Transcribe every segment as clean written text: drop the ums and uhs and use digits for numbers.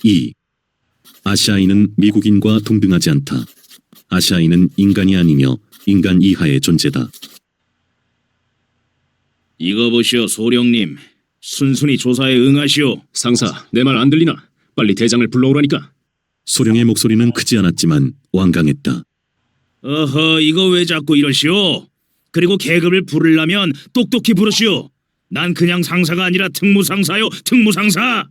2. 아시아인은 미국인과 동등하지 않다. 아시아인은 인간이 아니며 인간 이하의 존재다. 이거 보시오, 소령님. 순순히 조사에 응하시오. 상사, 내 말 안 들리나? 빨리 대장을 불러오라니까. 소령의 목소리는 크지 않았지만 완강했다. 어허, 이거 왜 자꾸 이러시오? 그리고 계급을 부르려면 똑똑히 부르시오. 난 그냥 상사가 아니라 특무상사요, 특무상사!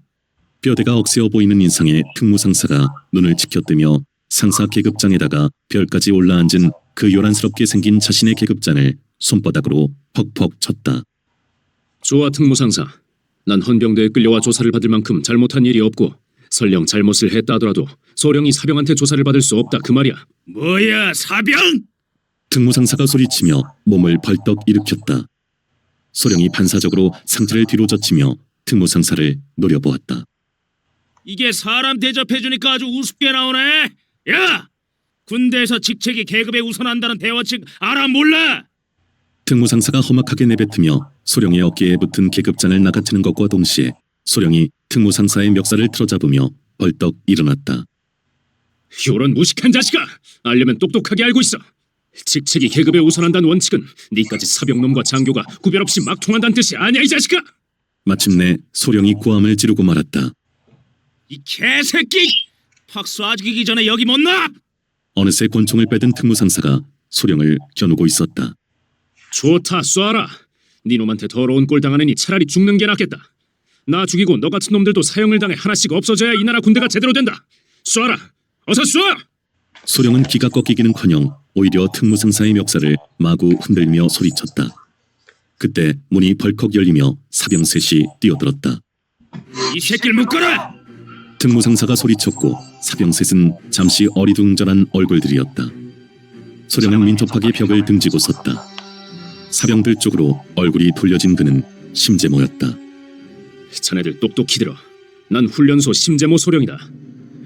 뼈대가 억세어 보이는 인상의 특무상사가 눈을 치켜뜨며 상사 계급장에다가 별까지 올라앉은 그 요란스럽게 생긴 자신의 계급장을 손바닥으로 퍽퍽 쳤다. 좋아, 특무상사. 난 헌병대에 끌려와 조사를 받을 만큼 잘못한 일이 없고 설령 잘못을 했다 하더라도 소령이 사병한테 조사를 받을 수 없다 그 말이야. 뭐야, 사병? 특무상사가 소리치며 몸을 벌떡 일으켰다. 소령이 반사적으로 상체를 뒤로 젖히며 특무상사를 노려보았다. 이게 사람 대접해주니까 아주 우습게 나오네. 야! 군대에서 직책이 계급에 우선한다는 대원칙 알아 몰라? 특무상사가 험악하게 내뱉으며 소령의 어깨에 붙은 계급장을 낚아채는 것과 동시에 소령이 특무상사의 멱살을 틀어잡으며 벌떡 일어났다. 요런 무식한 자식아! 알려면 똑똑하게 알고 있어. 직책이 계급에 우선한다는 원칙은 니까지 사병놈과 장교가 구별 없이 막 통한다는 뜻이 아니야, 이 자식아! 마침내 소령이 고함을 지르고 말았다. 이 개새끼! 박수 아직 이기 전에 여기 못 나! 어느새 권총을 빼든 특무상사가 소령을 겨누고 있었다. 좋다, 쏴라. 니놈한테 더러운 꼴 당하느니 차라리 죽는 게 낫겠다. 나 죽이고 너 같은 놈들도 사형을 당해 하나씩 없어져야 이 나라 군대가 제대로 된다. 쏴라, 어서 쏴! 소령은 기가 꺾이기는커녕 오히려 특무상사의 멱살을 마구 흔들며 소리쳤다. 그때 문이 벌컥 열리며 사병 셋이 뛰어들었다. 이 새끼를 묶어라! 특무상사가 소리쳤고 사병 셋은 잠시 어리둥절한 얼굴들이었다. 소령은 민첩하게 벽을 등지고 섰다. 사병들 쪽으로 얼굴이 돌려진 그는 심재모였다. 자네들 똑똑히 들어. 난 훈련소 심재모 소령이다.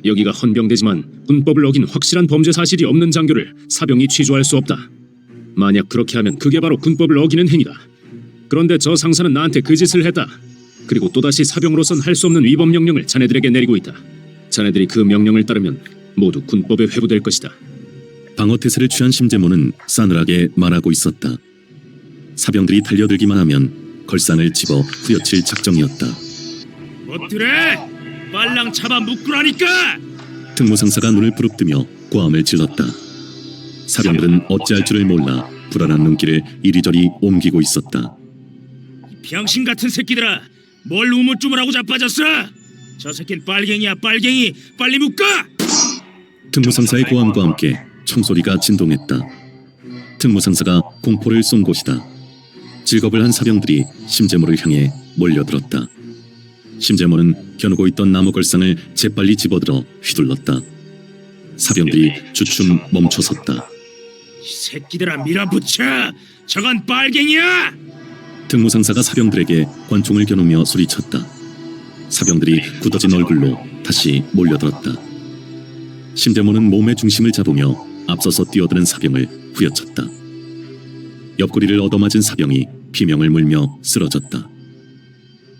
여기가 헌병대지만 군법을 어긴 확실한 범죄 사실이 없는 장교를 사병이 취조할 수 없다. 만약 그렇게 하면 그게 바로 군법을 어기는 행위다. 그런데 저 상사는 나한테 그 짓을 했다. 그리고 또다시 사병으로선 할 수 없는 위법 명령을 자네들에게 내리고 있다. 자네들이 그 명령을 따르면 모두 군법에 회부될 것이다. 방어태세를 취한 심재모는 싸늘하게 말하고 있었다. 사병들이 달려들기만 하면 걸상을 집어 후려칠 작정이었다. 못들래? 빨랑 잡아 묶으라니까! 특무상사가 눈을 부릅뜨며 고함을 질렀다. 사병들은 어찌할 줄을 몰라 불안한 눈길을 이리저리 옮기고 있었다. 병신 같은 새끼들아! 뭘 우물쭈물하고 자빠졌어? 저 새낀 빨갱이야, 빨갱이! 빨리 묶어! 특무상사의 고함과 함께 총소리가 진동했다. 특무상사가 공포를 쏜 곳이다. 질겁을 한 사병들이 심재모를 향해 몰려들었다. 심재모는 겨누고 있던 나무 걸상을 재빨리 집어들어 휘둘렀다. 사병들이 주춤 멈춰섰다. 이 새끼들아, 밀어붙여! 저건 빨갱이야! 특무상사가 사병들에게 권총을 겨누며 소리쳤다. 사병들이 굳어진 얼굴로 다시 몰려들었다. 심재모는 몸의 중심을 잡으며 앞서서 뛰어드는 사병을 후려쳤다. 옆구리를 얻어맞은 사병이 비명을 물며 쓰러졌다.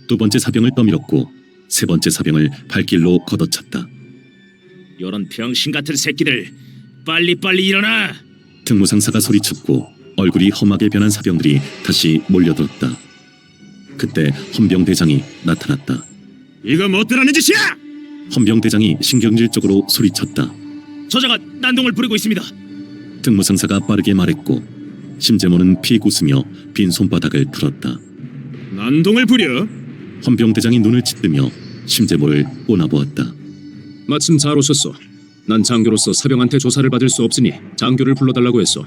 두 번째 사병을 떠밀었고 세 번째 사병을 발길로 걷어찼다. 이런 병신 같은 새끼들! 빨리빨리 일어나! 특무상사가 소리쳤고 얼굴이 험하게 변한 사병들이 다시 몰려들었다. 그때 헌병대장이 나타났다. 이거 못들하는 짓이야! 헌병대장이 신경질적으로 소리쳤다. 저자가 난동을 부리고 있습니다. 특무상사가 빠르게 말했고 심재모는 피웃으며 빈 손바닥을 틀었다. 난동을 부려? 헌병대장이 눈을 찢으며 심재모를 꼬나보았다. 마침 잘 오셨어. 난 장교로서 사병한테 조사를 받을 수 없으니 장교를 불러달라고 했어.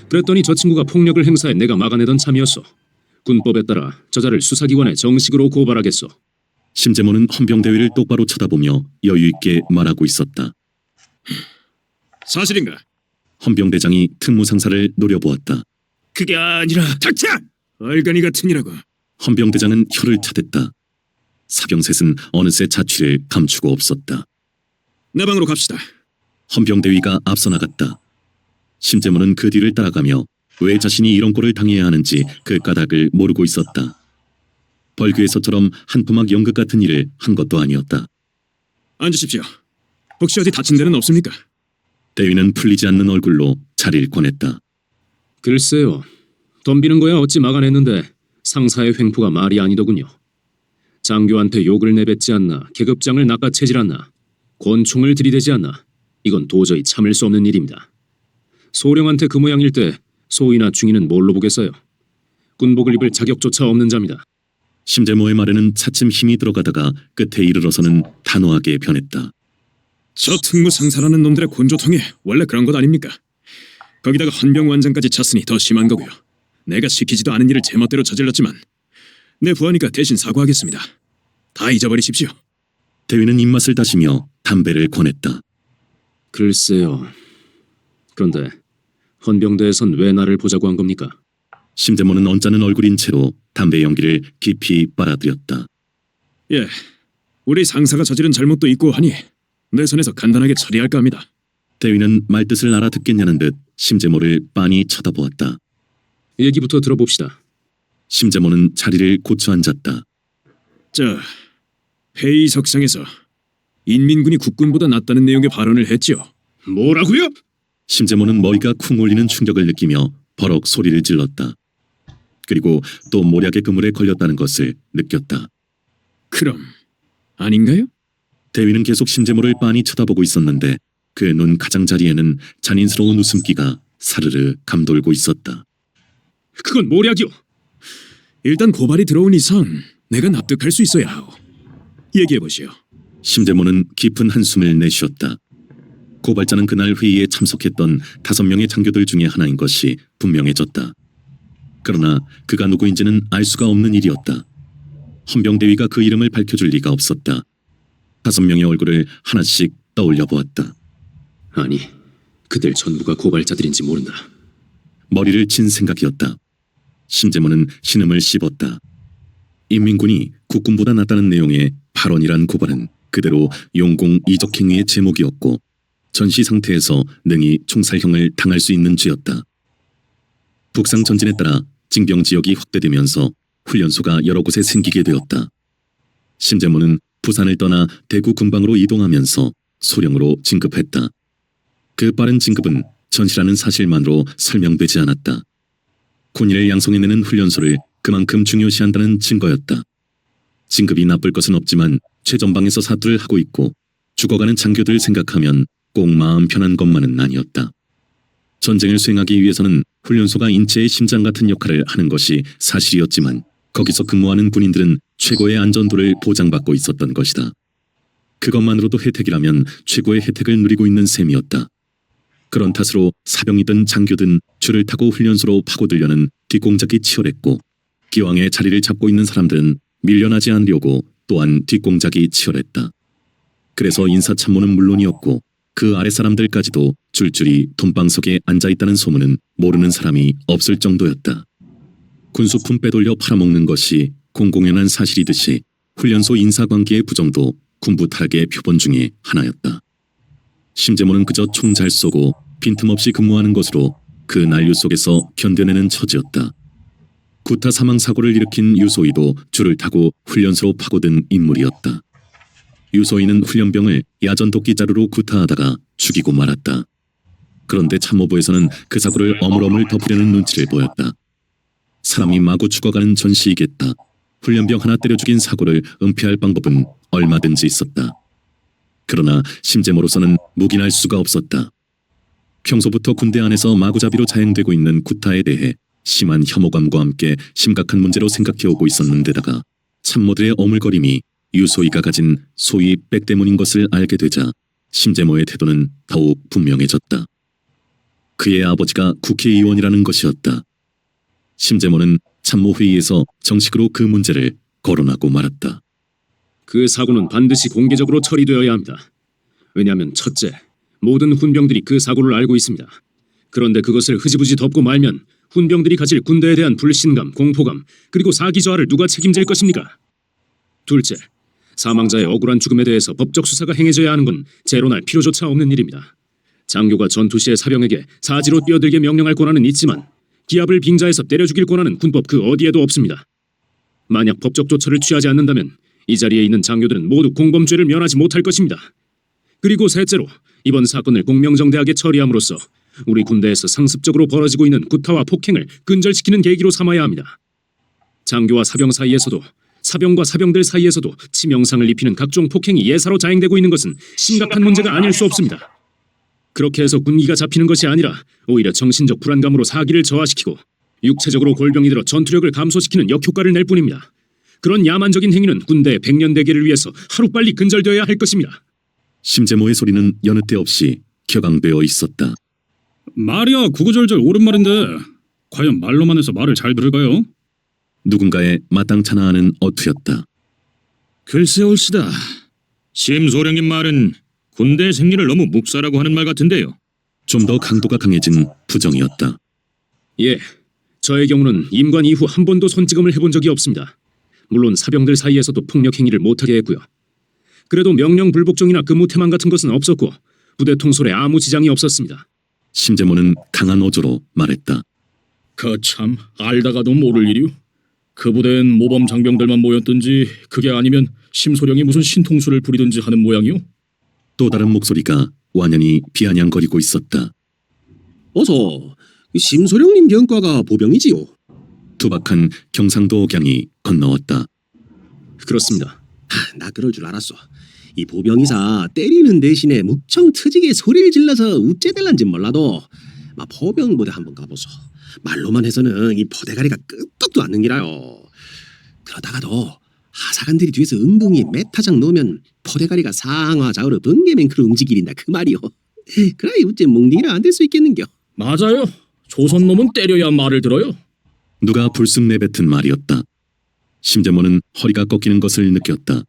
그랬더니 저 친구가 폭력을 행사해 내가 막아내던 참이었어. 군법에 따라 저자를 수사기관에 정식으로 고발하겠어. 심재모는 헌병대위를 똑바로 쳐다보며 여유있게 말하고 있었다. 사실인가? 헌병대장이 특무상사를 노려보았다. 그게 아니라... 닥쳐! 얼간이 같은 이라고. 헌병대장은 혀를 차댔다. 사병셋은 어느새 자취를 감추고 없었다. 내 방으로 갑시다. 헌병대위가 앞서 나갔다. 심재모는 그 뒤를 따라가며 왜 자신이 이런 꼴을 당해야 하는지 그 까닭을 모르고 있었다. 벌교에서처럼 한푸막 연극 같은 일을 한 것도 아니었다. 앉으십시오. 혹시 어디 다친 데는 없습니까? 대위는 풀리지 않는 얼굴로 자리를 권했다. 글쎄요. 덤비는 거야 어찌 막아냈는데 상사의 횡포가 말이 아니더군요. 장교한테 욕을 내뱉지 않나, 계급장을 낚아채질 않나, 권총을 들이대지 않나. 이건 도저히 참을 수 없는 일입니다. 소령한테 그 모양일 때 소위나 중위는 뭘로 보겠어요? 군복을 입을 자격조차 없는 자입니다. 심재모의 말에는 차츰 힘이 들어가다가 끝에 이르러서는 단호하게 변했다. 저 특무상사라는 놈들의 곤조통이 원래 그런 것 아닙니까? 거기다가 헌병원장까지 쳤으니 더 심한 거고요. 내가 시키지도 않은 일을 제멋대로 저질렀지만 내 부하니까 대신 사과하겠습니다. 다 잊어버리십시오. 대위는 입맛을 다시며 담배를 권했다. 글쎄요. 그런데 헌병대에선 왜 나를 보자고 한 겁니까? 심재모는 언짢은 얼굴인 채로 담배 연기를 깊이 빨아들였다. 예, 우리 상사가 저지른 잘못도 있고 하니 내 손에서 간단하게 처리할까 합니다. 대위는 말뜻을 알아듣겠냐는 듯 심재모를 빤히 쳐다보았다. 얘기부터 들어봅시다. 심재모는 자리를 고쳐 앉았다. 저 회의석상에서 인민군이 국군보다 낫다는 내용의 발언을 했지요. 뭐라고요? 심재모는 머리가 쿵 울리는 충격을 느끼며 버럭 소리를 질렀다. 그리고 또 모략의 그물에 걸렸다는 것을 느꼈다. 그럼 아닌가요? 대위는 계속 심재모를 빤히 쳐다보고 있었는데 그 눈 가장자리에는 잔인스러운 웃음기가 사르르 감돌고 있었다. 그건 모략이요. 일단 고발이 들어온 이상 내가 납득할 수 있어야 하오. 얘기해보시오. 심재모는 깊은 한숨을 내쉬었다. 고발자는 그날 회의에 참석했던 5명의 장교들 중에 하나인 것이 분명해졌다. 그러나 그가 누구인지는 알 수가 없는 일이었다. 헌병대위가 그 이름을 밝혀줄 리가 없었다. 5명의 얼굴을 하나씩 떠올려 보았다. 아니, 그들 전부가 고발자들인지 모른다. 머리를 친 생각이었다. 심재모는 신음을 씹었다. 인민군이 국군보다 낫다는 내용의 발언이란 고발은 그대로 용공 이적 행위의 제목이었고 전시 상태에서 능히 총살형을 당할 수 있는 죄였다. 북상 전진에 따라 징병 지역이 확대되면서 훈련소가 여러 곳에 생기게 되었다. 심재모는 부산을 떠나 대구 군방으로 이동하면서 소령으로 진급했다. 그 빠른 진급은 전시라는 사실만으로 설명되지 않았다. 군인을 양성해내는 훈련소를 그만큼 중요시한다는 증거였다. 진급이 나쁠 것은 없지만 최전방에서 사투를 하고 있고 죽어가는 장교들 생각하면 꼭 마음 편한 것만은 아니었다. 전쟁을 수행하기 위해서는 훈련소가 인체의 심장 같은 역할을 하는 것이 사실이었지만 거기서 근무하는 군인들은 최고의 안전도를 보장받고 있었던 것이다. 그것만으로도 혜택이라면 최고의 혜택을 누리고 있는 셈이었다. 그런 탓으로 사병이든 장교든 줄을 타고 훈련소로 파고들려는 뒷공작이 치열했고 기왕에 자리를 잡고 있는 사람들은 밀려나지 않으려고 또한 뒷공작이 치열했다. 그래서 인사참모는 물론이었고 그 아래 사람들까지도 줄줄이 돈방석에 앉아있다는 소문은 모르는 사람이 없을 정도였다. 군수품 빼돌려 팔아먹는 것이 공공연한 사실이듯이 훈련소 인사관계의 부정도 군부 타락의 표본 중에 하나였다. 심재모는 그저 총 잘 쏘고 빈틈없이 근무하는 것으로 그 난류 속에서 견뎌내는 처지였다. 구타 사망 사고를 일으킨 유소희도 줄을 타고 훈련소로 파고든 인물이었다. 유소희는 훈련병을 야전 도끼 자루로 구타하다가 죽이고 말았다. 그런데 참모부에서는 그 사고를 어물어물 덮으려는 눈치를 보였다. 사람이 마구 죽어가는 전시이겠다. 훈련병 하나 때려 죽인 사고를 은폐할 방법은 얼마든지 있었다. 그러나 심재모로서는 묵인할 수가 없었다. 평소부터 군대 안에서 마구잡이로 자행되고 있는 구타에 대해 심한 혐오감과 함께 심각한 문제로 생각해오고 있었는데다가 참모들의 어물거림이 유소희가 가진 소위 백 때문인 것을 알게 되자 심재모의 태도는 더욱 분명해졌다. 그의 아버지가 국회의원이라는 것이었다. 심재모는 참모회의에서 정식으로 그 문제를 거론하고 말았다. 그 사고는 반드시 공개적으로 처리되어야 합니다. 왜냐하면 첫째, 모든 훈병들이 그 사고를 알고 있습니다. 그런데 그것을 흐지부지 덮고 말면 훈병들이 가질 군대에 대한 불신감, 공포감, 그리고 사기저하를 누가 책임질 것입니까? 둘째, 사망자의 억울한 죽음에 대해서 법적 수사가 행해져야 하는 건 재론할 필요조차 없는 일입니다. 장교가 전투 시에 사병에게 사지로 뛰어들게 명령할 권한은 있지만 기압을 빙자해서 때려 죽일 권한은 군법 그 어디에도 없습니다. 만약 법적 조처를 취하지 않는다면 이 자리에 있는 장교들은 모두 공범죄를 면하지 못할 것입니다. 그리고 셋째로 이번 사건을 공명정대하게 처리함으로써 우리 군대에서 상습적으로 벌어지고 있는 구타와 폭행을 근절시키는 계기로 삼아야 합니다. 장교와 사병 사이에서도 사병과 사병들 사이에서도 치명상을 입히는 각종 폭행이 예사로 자행되고 있는 것은 심각한 문제가 아닐 수 없습니다. 그렇게 해서 군기가 잡히는 것이 아니라 오히려 정신적 불안감으로 사기를 저하시키고 육체적으로 골병이 들어 전투력을 감소시키는 역효과를 낼 뿐입니다. 그런 야만적인 행위는 군대의 백년대계를 위해서 하루빨리 근절되어야 할 것입니다. 심재모의 소리는 여느 때 없이 격앙되어 있었다. 말이야 구구절절 옳은 말인데 과연 말로만 해서 말을 잘 들을까요? 누군가의 마땅찮아하는 어투였다. 글쎄 옳시다. 심소령님 말은 군대 생리를 너무 묵살하고 하는 말 같은데요. 좀 더 강도가 강해진 부정이었다. 예, 저의 경우는 임관 이후 한 번도 손찌검을 해본 적이 없습니다. 물론 사병들 사이에서도 폭력 행위를 못하게 했고요. 그래도 명령 불복종이나 근무 태만 같은 것은 없었고 부대 통솔에 아무 지장이 없었습니다. 심재모는 강한 어조로 말했다. 거참 알다가도 모를 일이오. 그 부대엔 모범 장병들만 모였든지 그게 아니면 심소령이 무슨 신통수를 부리든지 하는 모양이오. 또 다른 목소리가 완연히 비아냥거리고 있었다. 어서 심소령님 병과가 보병이지요. 투박한 경상도 억양이 건너왔다. 그렇습니다. 나 그럴 줄 알았어. 이 보병이사 때리는 대신에 무청 트지게 소리를 질러서 우째될란지 몰라도 막 포병 부대 한번 가보소. 말로만 해서는 이 포대가리가 끄떡도 않는 기라요. 그러다가도 하사관들이 뒤에서 은근히 메타장 놓으면 포대가리가 상하 좌우로 번개맨크로 움직이린다 그 말이요. 그래 우째 뭉디라 안 될 수 있겠는겨. 맞아요. 조선 놈은 때려야 말을 들어요. 누가 불쑥 내뱉은 말이었다. 심재모는 허리가 꺾이는 것을 느꼈다.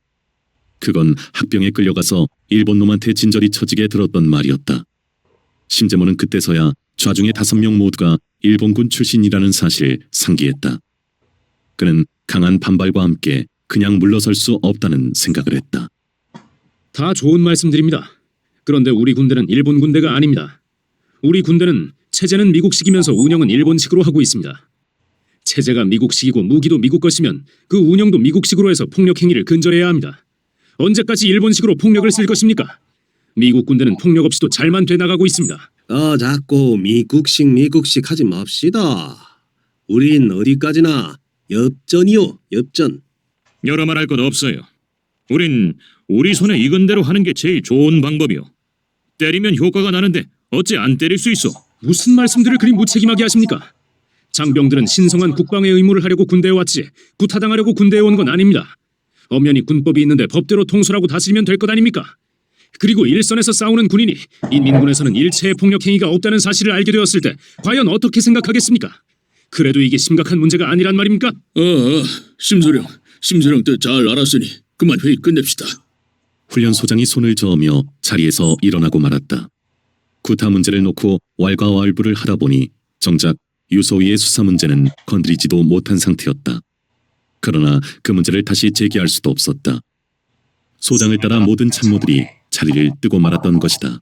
그건 학병에 끌려가서 일본 놈한테 진저리 처지게 들었던 말이었다. 심재모는 그때서야 좌중의 5명 모두가 일본군 출신이라는 사실을 상기했다. 그는 강한 반발과 함께 그냥 물러설 수 없다는 생각을 했다. 다 좋은 말씀드립니다. 그런데 우리 군대는 일본 군대가 아닙니다. 우리 군대는 체제는 미국식이면서 운영은 일본식으로 하고 있습니다. 체제가 미국식이고 무기도 미국 것이면 그 운영도 미국식으로 해서 폭력 행위를 근절해야 합니다. 언제까지 일본식으로 폭력을 쓸 것입니까? 미국 군대는 폭력 없이도 잘만 돼나가고 있습니다. 자꾸 미국식 하지 맙시다. 우린 어디까지나 엽전이요, 엽전. 여러 말 할 것 없어요. 우린 우리 손에 익은 대로 하는 게 제일 좋은 방법이요. 때리면 효과가 나는데 어찌 안 때릴 수 있어? 무슨 말씀들을 그리 무책임하게 하십니까? 장병들은 신성한 국방의 의무를 하려고 군대에 왔지 구타당하려고 군대에 온 건 아닙니다. 엄연히 군법이 있는데 법대로 통솔하고 다스리면 될 것 아닙니까? 그리고 일선에서 싸우는 군인이 인민군에서는 일체의 폭력 행위가 없다는 사실을 알게 되었을 때 과연 어떻게 생각하겠습니까? 그래도 이게 심각한 문제가 아니란 말입니까? 심소령 뜻 잘 알았으니 그만 회의 끝냅시다. 훈련소장이 손을 저으며 자리에서 일어나고 말았다. 구타 문제를 놓고 왈가왈부를 하다 보니 정작 유소위의 수사 문제는 건드리지도 못한 상태였다. 그러나 그 문제를 다시 제기할 수도 없었다. 소장을 따라 모든 참모들이 자리를 뜨고 말았던 것이다.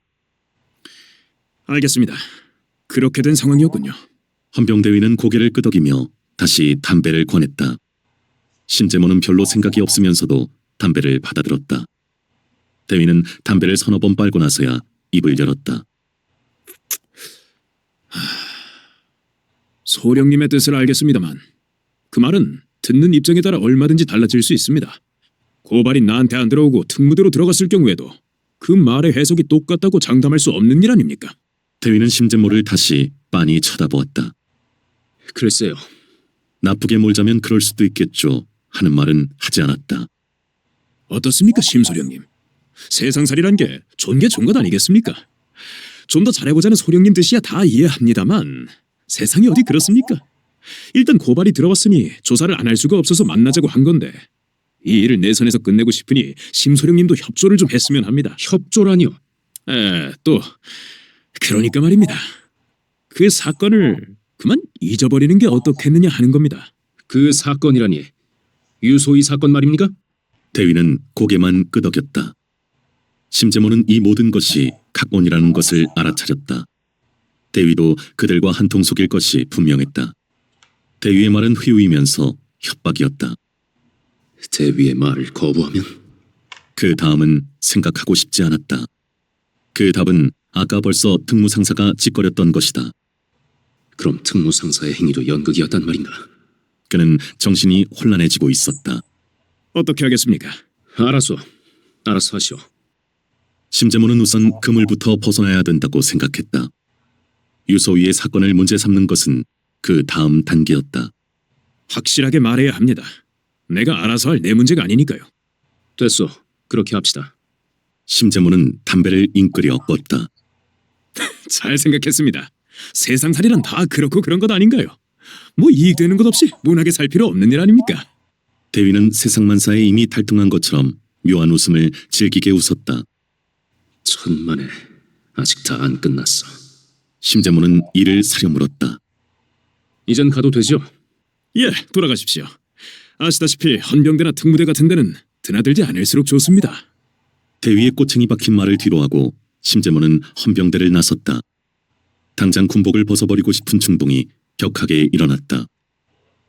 알겠습니다. 그렇게 된 상황이었군요. 헌병대위는 고개를 끄덕이며 다시 담배를 권했다. 심재모는 별로 생각이 없으면서도 담배를 받아들었다. 대위는 담배를 서너 번 빨고 나서야 입을 열었다. 소령님의 뜻을 알겠습니다만 그 말은 듣는 입장에 따라 얼마든지 달라질 수 있습니다. 고발이 나한테 안 들어오고 특무대로 들어갔을 경우에도 그 말의 해석이 똑같다고 장담할 수 없는 일 아닙니까? 대위는 심재모를 다시 빤히 쳐다보았다. 글쎄요. 나쁘게 몰자면 그럴 수도 있겠죠 하는 말은 하지 않았다. 어떻습니까, 심소령님? 세상살이란 게 좋은 게 좋은 것 아니겠습니까? 좀 더 잘해보자는 소령님 뜻이야 다 이해합니다만 세상이 어디 그렇습니까? 일단 고발이 들어왔으니 조사를 안 할 수가 없어서 만나자고 한 건데 이 일을 내 선에서 끝내고 싶으니 심소령님도 협조를 좀 했으면 합니다. 협조라니요? 또 그러니까 말입니다. 그 사건을 그만 잊어버리는 게 어떻겠느냐 하는 겁니다. 그 사건이라니 유소희 사건 말입니까? 대위는 고개만 끄덕였다. 심재모는 이 모든 것이 각본이라는 것을 알아차렸다. 대위도 그들과 한통 속일 것이 분명했다. 대위의 말은 회유이면서 협박이었다. 대위의 말을 거부하면 그 다음은 생각하고 싶지 않았다. 그 답은 아까 벌써 특무상사가 짓거렸던 것이다. 그럼 특무상사의 행위도 연극이었단 말인가? 그는 정신이 혼란해지고 있었다. 어떻게 하겠습니까? 알았어 하시오. 심재모는 우선 그물부터 벗어나야 된다고 생각했다. 유서위의 사건을 문제 삼는 것은 그 다음 단계였다. 확실하게 말해야 합니다. 내가 알아서 할 내 문제가 아니니까요. 됐어. 그렇게 합시다. 심재모는 담배를 잉끄려 껐다. 잘 생각했습니다. 세상살이란 다 그렇고 그런 것 아닌가요? 뭐 이익되는 것 없이 문하게 살 필요 없는 일 아닙니까? 대위는 세상만사에 이미 탈등한 것처럼 묘한 웃음을 즐기게 웃었다. 천만에 아직 다 안 끝났어. 심재모는 이를 사려 물었다. 이젠 가도 되죠? 예, 돌아가십시오. 아시다시피 헌병대나 특무대 같은 데는 드나들지 않을수록 좋습니다. 대위의 꼬챙이 박힌 말을 뒤로하고 심재모는 헌병대를 나섰다. 당장 군복을 벗어버리고 싶은 충동이 격하게 일어났다.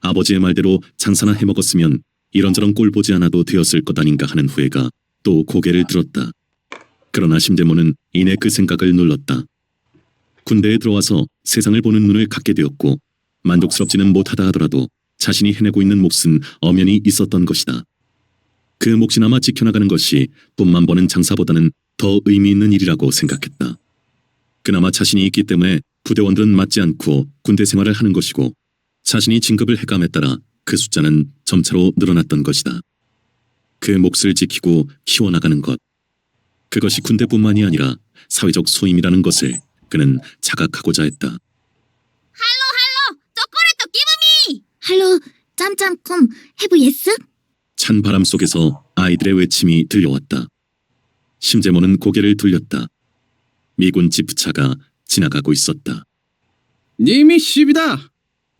아버지의 말대로 장사나 해먹었으면 이런저런 꼴 보지 않아도 되었을 것 아닌가 하는 후회가 또 고개를 들었다. 그러나 심재모는 이내 그 생각을 눌렀다. 군대에 들어와서 세상을 보는 눈을 갖게 되었고 만족스럽지는 못하다 하더라도 자신이 해내고 있는 몫은 엄연히 있었던 것이다. 그 몫이나마 지켜나가는 것이 돈만 버는 장사보다는 더 의미 있는 일이라고 생각했다. 그나마 자신이 있기 때문에 부대원들은 맞지 않고 군대 생활을 하는 것이고 자신이 진급을 해감에 따라 그 숫자는 점차로 늘어났던 것이다. 그 몫을 지키고 키워나가는 것. 그것이 군대뿐만이 아니라 사회적 소임이라는 것을 그는 자각하고자 했다. 할로, 짬짬콩, 해부 예스? 찬 바람 속에서 아이들의 외침이 들려왔다. 심재모는 고개를 돌렸다. 미군 지프차가 지나가고 있었다. 님이 십이다.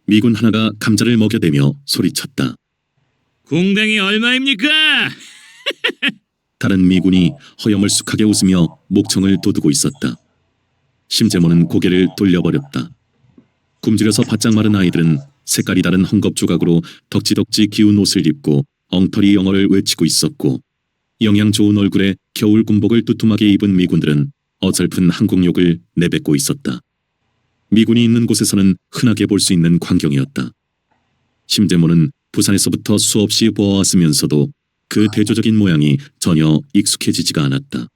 미군 하나가 감자를 먹여대며 소리쳤다. 공댕이 얼마입니까? 다른 미군이 허여멀쑥하게 웃으며 목청을 돋우고 있었다. 심재모는 고개를 돌려버렸다. 굶주려서 바짝 마른 아이들은 색깔이 다른 헝겊 조각으로 덕지덕지 기운 옷을 입고 엉터리 영어를 외치고 있었고 영양 좋은 얼굴에 겨울 군복을 두툼하게 입은 미군들은 어설픈 한국욕을 내뱉고 있었다. 미군이 있는 곳에서는 흔하게 볼 수 있는 광경이었다. 심재모는 부산에서부터 수없이 보아왔으면서도 그 대조적인 모양이 전혀 익숙해지지가 않았다.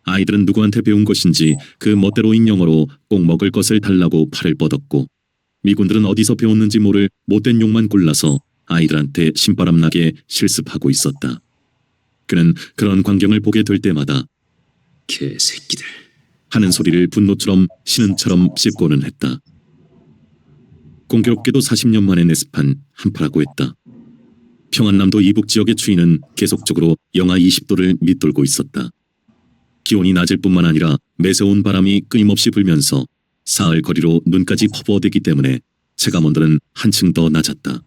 아이들은 누구한테 배운 것인지 그 멋대로인 영어로 꼭 먹을 것을 달라고 팔을 뻗었고 미군들은 어디서 배웠는지 모를 못된 욕만 골라서 아이들한테 신바람나게 실습하고 있었다. 그는 그런 광경을 보게 될 때마다 개새끼들. 하는 소리를 분노처럼 신음처럼 씹고는 했다. 공교롭게도 40년 만에 내습한 한파라고 했다. 평안남도 이북 지역의 추위는 계속적으로 영하 20도를 밑돌고 있었다. 기온이 낮을 뿐만 아니라 매서운 바람이 끊임없이 불면서 사흘 거리로 눈까지 퍼부어대기 때문에 체감온도는 한층 더 낮았다.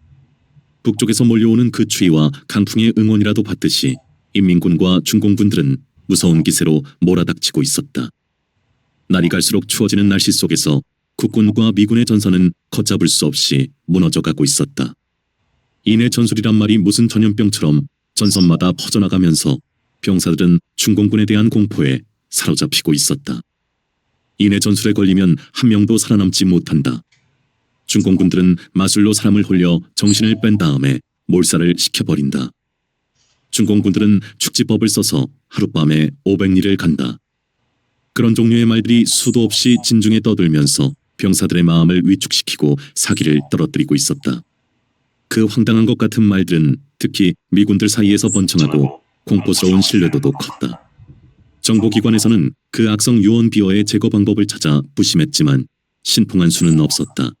북쪽에서 몰려오는 그 추위와 강풍의 응원이라도 받듯이 인민군과 중공군들은 무서운 기세로 몰아닥치고 있었다. 날이 갈수록 추워지는 날씨 속에서 국군과 미군의 전선은 걷잡을 수 없이 무너져가고 있었다. 이내 전술이란 말이 무슨 전염병처럼 전선마다 퍼져나가면서 병사들은 중공군에 대한 공포에 사로잡히고 있었다. 이내 전술에 걸리면 한 명도 살아남지 못한다. 중공군들은 마술로 사람을 홀려 정신을 뺀 다음에 몰살을 시켜버린다. 중공군들은 축지법을 써서 하룻밤에 500리를 간다. 그런 종류의 말들이 수도 없이 진중에 떠들면서 병사들의 마음을 위축시키고 사기를 떨어뜨리고 있었다. 그 황당한 것 같은 말들은 특히 미군들 사이에서 번창하고 공포스러운 신뢰도도 컸다. 정보기관에서는 그 악성 유언 비어의 제거 방법을 찾아 부심했지만 신통한 수는 없었다.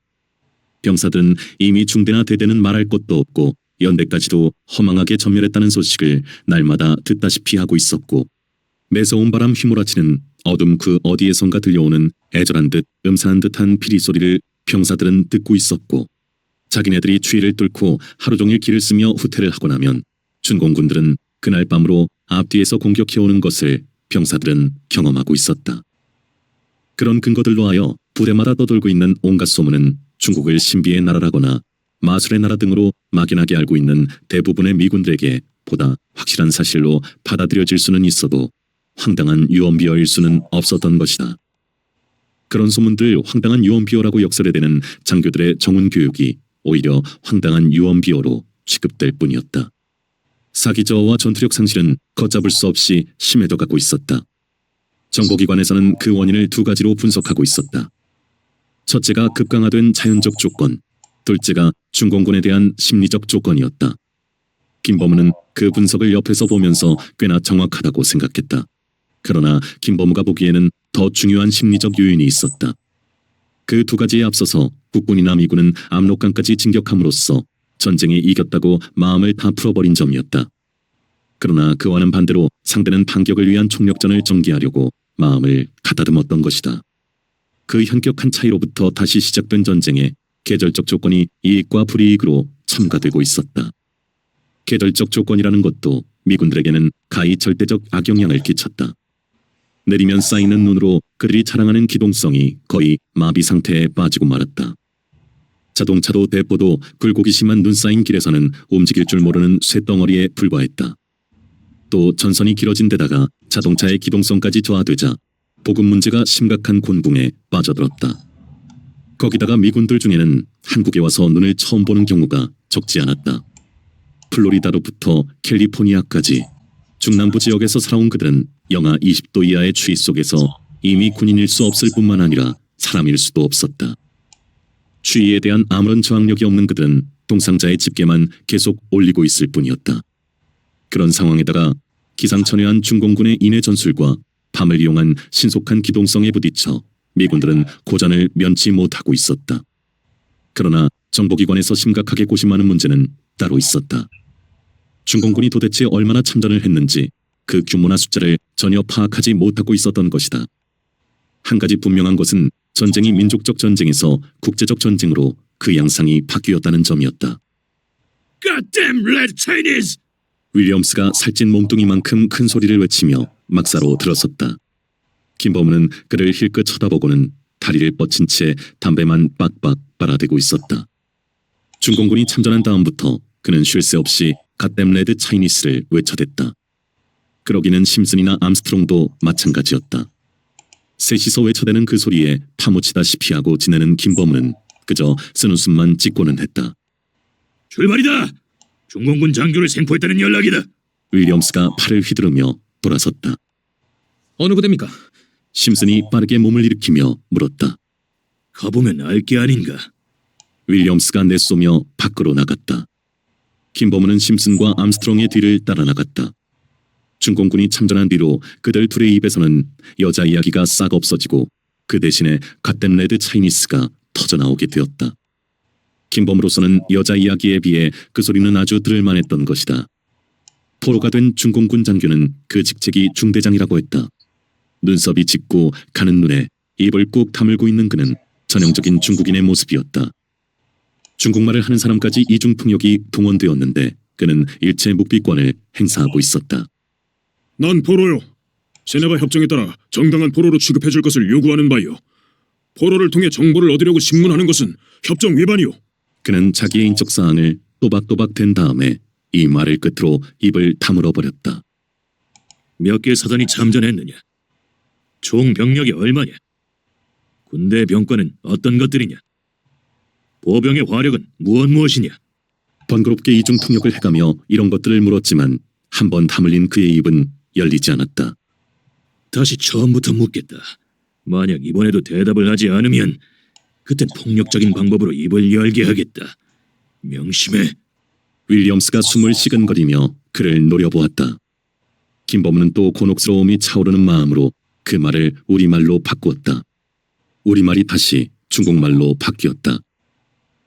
병사들은 이미 중대나 대대는 말할 것도 없고 연대까지도 허망하게 전멸했다는 소식을 날마다 듣다시피 하고 있었고 매서운 바람 휘몰아치는 어둠 그 어디에선가 들려오는 애절한 듯 음산한 듯한 피리 소리를 병사들은 듣고 있었고 자기네들이 추위를 뚫고 하루 종일 길을 쓰며 후퇴를 하고 나면 준공군들은 그날 밤으로 앞뒤에서 공격해오는 것을 병사들은 경험하고 있었다. 그런 근거들로 하여 부대마다 떠돌고 있는 온갖 소문은 중국을 신비의 나라라거나 마술의 나라 등으로 막연하게 알고 있는 대부분의 미군들에게 보다 확실한 사실로 받아들여질 수는 있어도 황당한 유언비어일 수는 없었던 것이다. 그런 소문들 황당한 유언비어라고 역설해대는 장교들의 정훈 교육이 오히려 황당한 유언비어로 취급될 뿐이었다. 사기 저하와 전투력 상실은 걷잡을 수 없이 심해져가고 있었다. 정보기관에서는 그 원인을 두 가지로 분석하고 있었다. 첫째가 급강화된 자연적 조건, 둘째가 중공군에 대한 심리적 조건이었다. 김범우는 그 분석을 옆에서 보면서 꽤나 정확하다고 생각했다. 그러나 김범우가 보기에는 더 중요한 심리적 요인이 있었다. 그 두 가지에 앞서서 국군이나 미군은 압록강까지 진격함으로써 전쟁에 이겼다고 마음을 다 풀어버린 점이었다. 그러나 그와는 반대로 상대는 반격을 위한 총력전을 전개하려고 마음을 가다듬었던 것이다. 그 현격한 차이로부터 다시 시작된 전쟁에 계절적 조건이 이익과 불이익으로 첨가되고 있었다. 계절적 조건이라는 것도 미군들에게는 가히 절대적 악영향을 끼쳤다. 내리면 쌓이는 눈으로 그들이 자랑하는 기동성이 거의 마비 상태에 빠지고 말았다. 자동차도 대포도 굴곡이 심한 눈 쌓인 길에서는 움직일 줄 모르는 쇳덩어리에 불과했다. 또 전선이 길어진 데다가 자동차의 기동성까지 저하되자 보급 문제가 심각한 곤궁에 빠져들었다. 거기다가 미군들 중에는 한국에 와서 눈을 처음 보는 경우가 적지 않았다. 플로리다로부터 캘리포니아까지 중남부 지역에서 살아온 그들은 영하 20도 이하의 추위 속에서 이미 군인일 수 없을 뿐만 아니라 사람일 수도 없었다. 추위에 대한 아무런 저항력이 없는 그들은 동상자의 집게만 계속 올리고 있을 뿐이었다. 그런 상황에다가 기상천외한 중공군의 인해 전술과 밤을 이용한 신속한 기동성에 부딪혀 미군들은 고전을 면치 못하고 있었다. 그러나 정보기관에서 심각하게 고심하는 문제는 따로 있었다. 중공군이 도대체 얼마나 참전을 했는지 그 규모나 숫자를 전혀 파악하지 못하고 있었던 것이다. 한 가지 분명한 것은 전쟁이 민족적 전쟁에서 국제적 전쟁으로 그 양상이 바뀌었다는 점이었다. Goddamn red Chinese! 윌리엄스가 살찐 몸뚱이만큼 큰 소리를 외치며 막사로 들어섰다. 김범우는 그를 힐끗 쳐다보고는 다리를 뻗친 채 담배만 빡빡 빨아대고 있었다. 중공군이 참전한 다음부터 그는 쉴 새 없이 갓댐 레드 차이니스를 외쳐댔다. 그러기는 심슨이나 암스트롱도 마찬가지였다. 셋이서 외쳐대는 그 소리에 파묻히다시피 하고 지내는 김범우는 그저 쓴웃음만 짓고는 했다. 출발이다! 중공군 장교를 생포했다는 연락이다. 윌리엄스가 팔을 휘두르며 돌아섰다. 어느 부대입니까? 심슨이 빠르게 몸을 일으키며 물었다. 가보면 알 게 아닌가. 윌리엄스가 내쏘며 밖으로 나갔다. 김범우는 심슨과 암스트롱의 뒤를 따라 나갔다. 중공군이 참전한 뒤로 그들 둘의 입에서는 여자 이야기가 싹 없어지고 그 대신에 갓댐 레드 차이니스가 터져나오게 되었다. 김범우로서는 여자 이야기에 비해 그 소리는 아주 들을만했던 것이다. 포로가 된 중공군 장교는 그 직책이 중대장이라고 했다. 눈썹이 짙고 가는 눈에 입을 꾹 다물고 있는 그는 전형적인 중국인의 모습이었다. 중국말을 하는 사람까지 이중통역이 동원되었는데 그는 일체 묵비권을 행사하고 있었다. 난 포로요. 제네바 협정에 따라 정당한 포로로 취급해줄 것을 요구하는 바요. 포로를 통해 정보를 얻으려고 신문하는 것은 협정 위반이요. 그는 자기의 인적 사항을 또박또박 댄 다음에 이 말을 끝으로 입을 다물어 버렸다. 몇 개 사단이 참전했느냐? 총 병력이 얼마냐? 군대 병과는 어떤 것들이냐? 보병의 화력은 무엇이냐? 번거롭게 이중통역을 해가며 이런 것들을 물었지만 한 번 다물린 그의 입은 열리지 않았다. 다시 처음부터 묻겠다. 만약 이번에도 대답을 하지 않으면 그땐 폭력적인 방법으로 입을 열게 하겠다. 명심해. 윌리엄스가 숨을 시근거리며 그를 노려보았다. 김범우는 또 곤혹스러움이 차오르는 마음으로 그 말을 우리말로 바꾸었다. 우리말이 다시 중국말로 바뀌었다.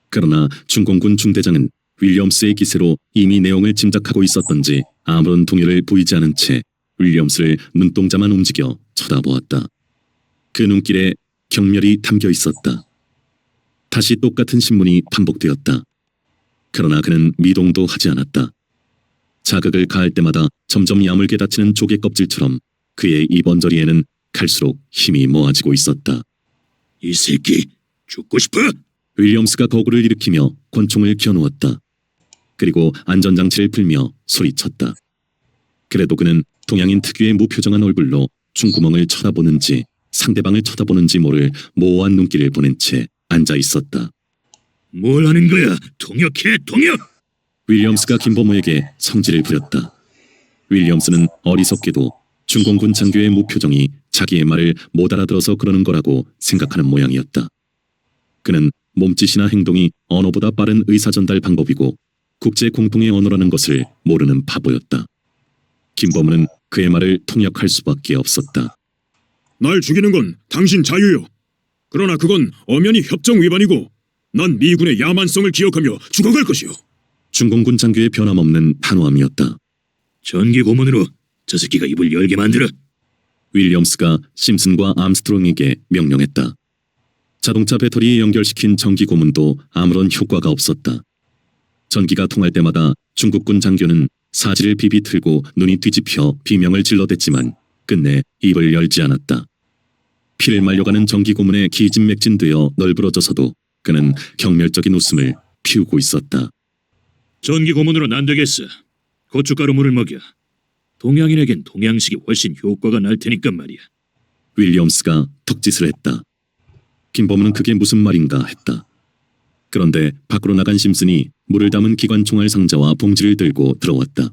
그러나 중공군 중대장은 윌리엄스의 기세로 이미 내용을 짐작하고 있었던지 아무런 동요를 보이지 않은 채 윌리엄스를 눈동자만 움직여 쳐다보았다. 그 눈길에 경멸이 담겨 있었다. 다시 똑같은 신문이 반복되었다. 그러나 그는 미동도 하지 않았다. 자극을 가할 때마다 점점 야물게 닫히는 조개 껍질처럼 그의 입 언저리에는 갈수록 힘이 모아지고 있었다. 이 새끼 죽고 싶어? 윌리엄스가 거구를 일으키며 권총을 겨누었다. 그리고 안전장치를 풀며 소리쳤다. 그래도 그는 동양인 특유의 무표정한 얼굴로 중구멍을 쳐다보는지 상대방을 쳐다보는지 모를 모호한 눈길을 보낸 채 앉아 있었다. 뭘 하는 거야? 동역해, 동역! 윌리엄스가 김범우에게 성질을 부렸다. 윌리엄스는 어리석게도 중공군 장교의 무표정이 자기의 말을 못 알아들어서 그러는 거라고 생각하는 모양이었다. 그는 몸짓이나 행동이 언어보다 빠른 의사전달 방법이고 국제 공통의 언어라는 것을 모르는 바보였다. 김범우는 그의 말을 통역할 수밖에 없었다. 날 죽이는 건 당신 자유요. 그러나 그건 엄연히 협정 위반이고 난 미군의 야만성을 기억하며 죽어갈 것이요. 중공군 장교의 변함없는 단호함이었다. 전기 고문으로 저 새끼가 입을 열게 만들어. 윌리엄스가 심슨과 암스트롱에게 명령했다. 자동차 배터리에 연결시킨 전기 고문도 아무런 효과가 없었다. 전기가 통할 때마다 중국군 장교는 사지를 비비틀고 눈이 뒤집혀 비명을 질러댔지만 끝내 입을 열지 않았다. 피를 말려가는 전기 고문에 기진맥진되어 널브러져서도 그는 경멸적인 웃음을 피우고 있었다. 전기 고문으로는 안 되겠어. 고춧가루 물을 먹여. 동양인에겐 동양식이 훨씬 효과가 날 테니까 말이야. 윌리엄스가 턱짓을 했다. 김범우는 그게 무슨 말인가 했다. 그런데 밖으로 나간 심슨이 물을 담은 기관총알 상자와 봉지를 들고 들어왔다.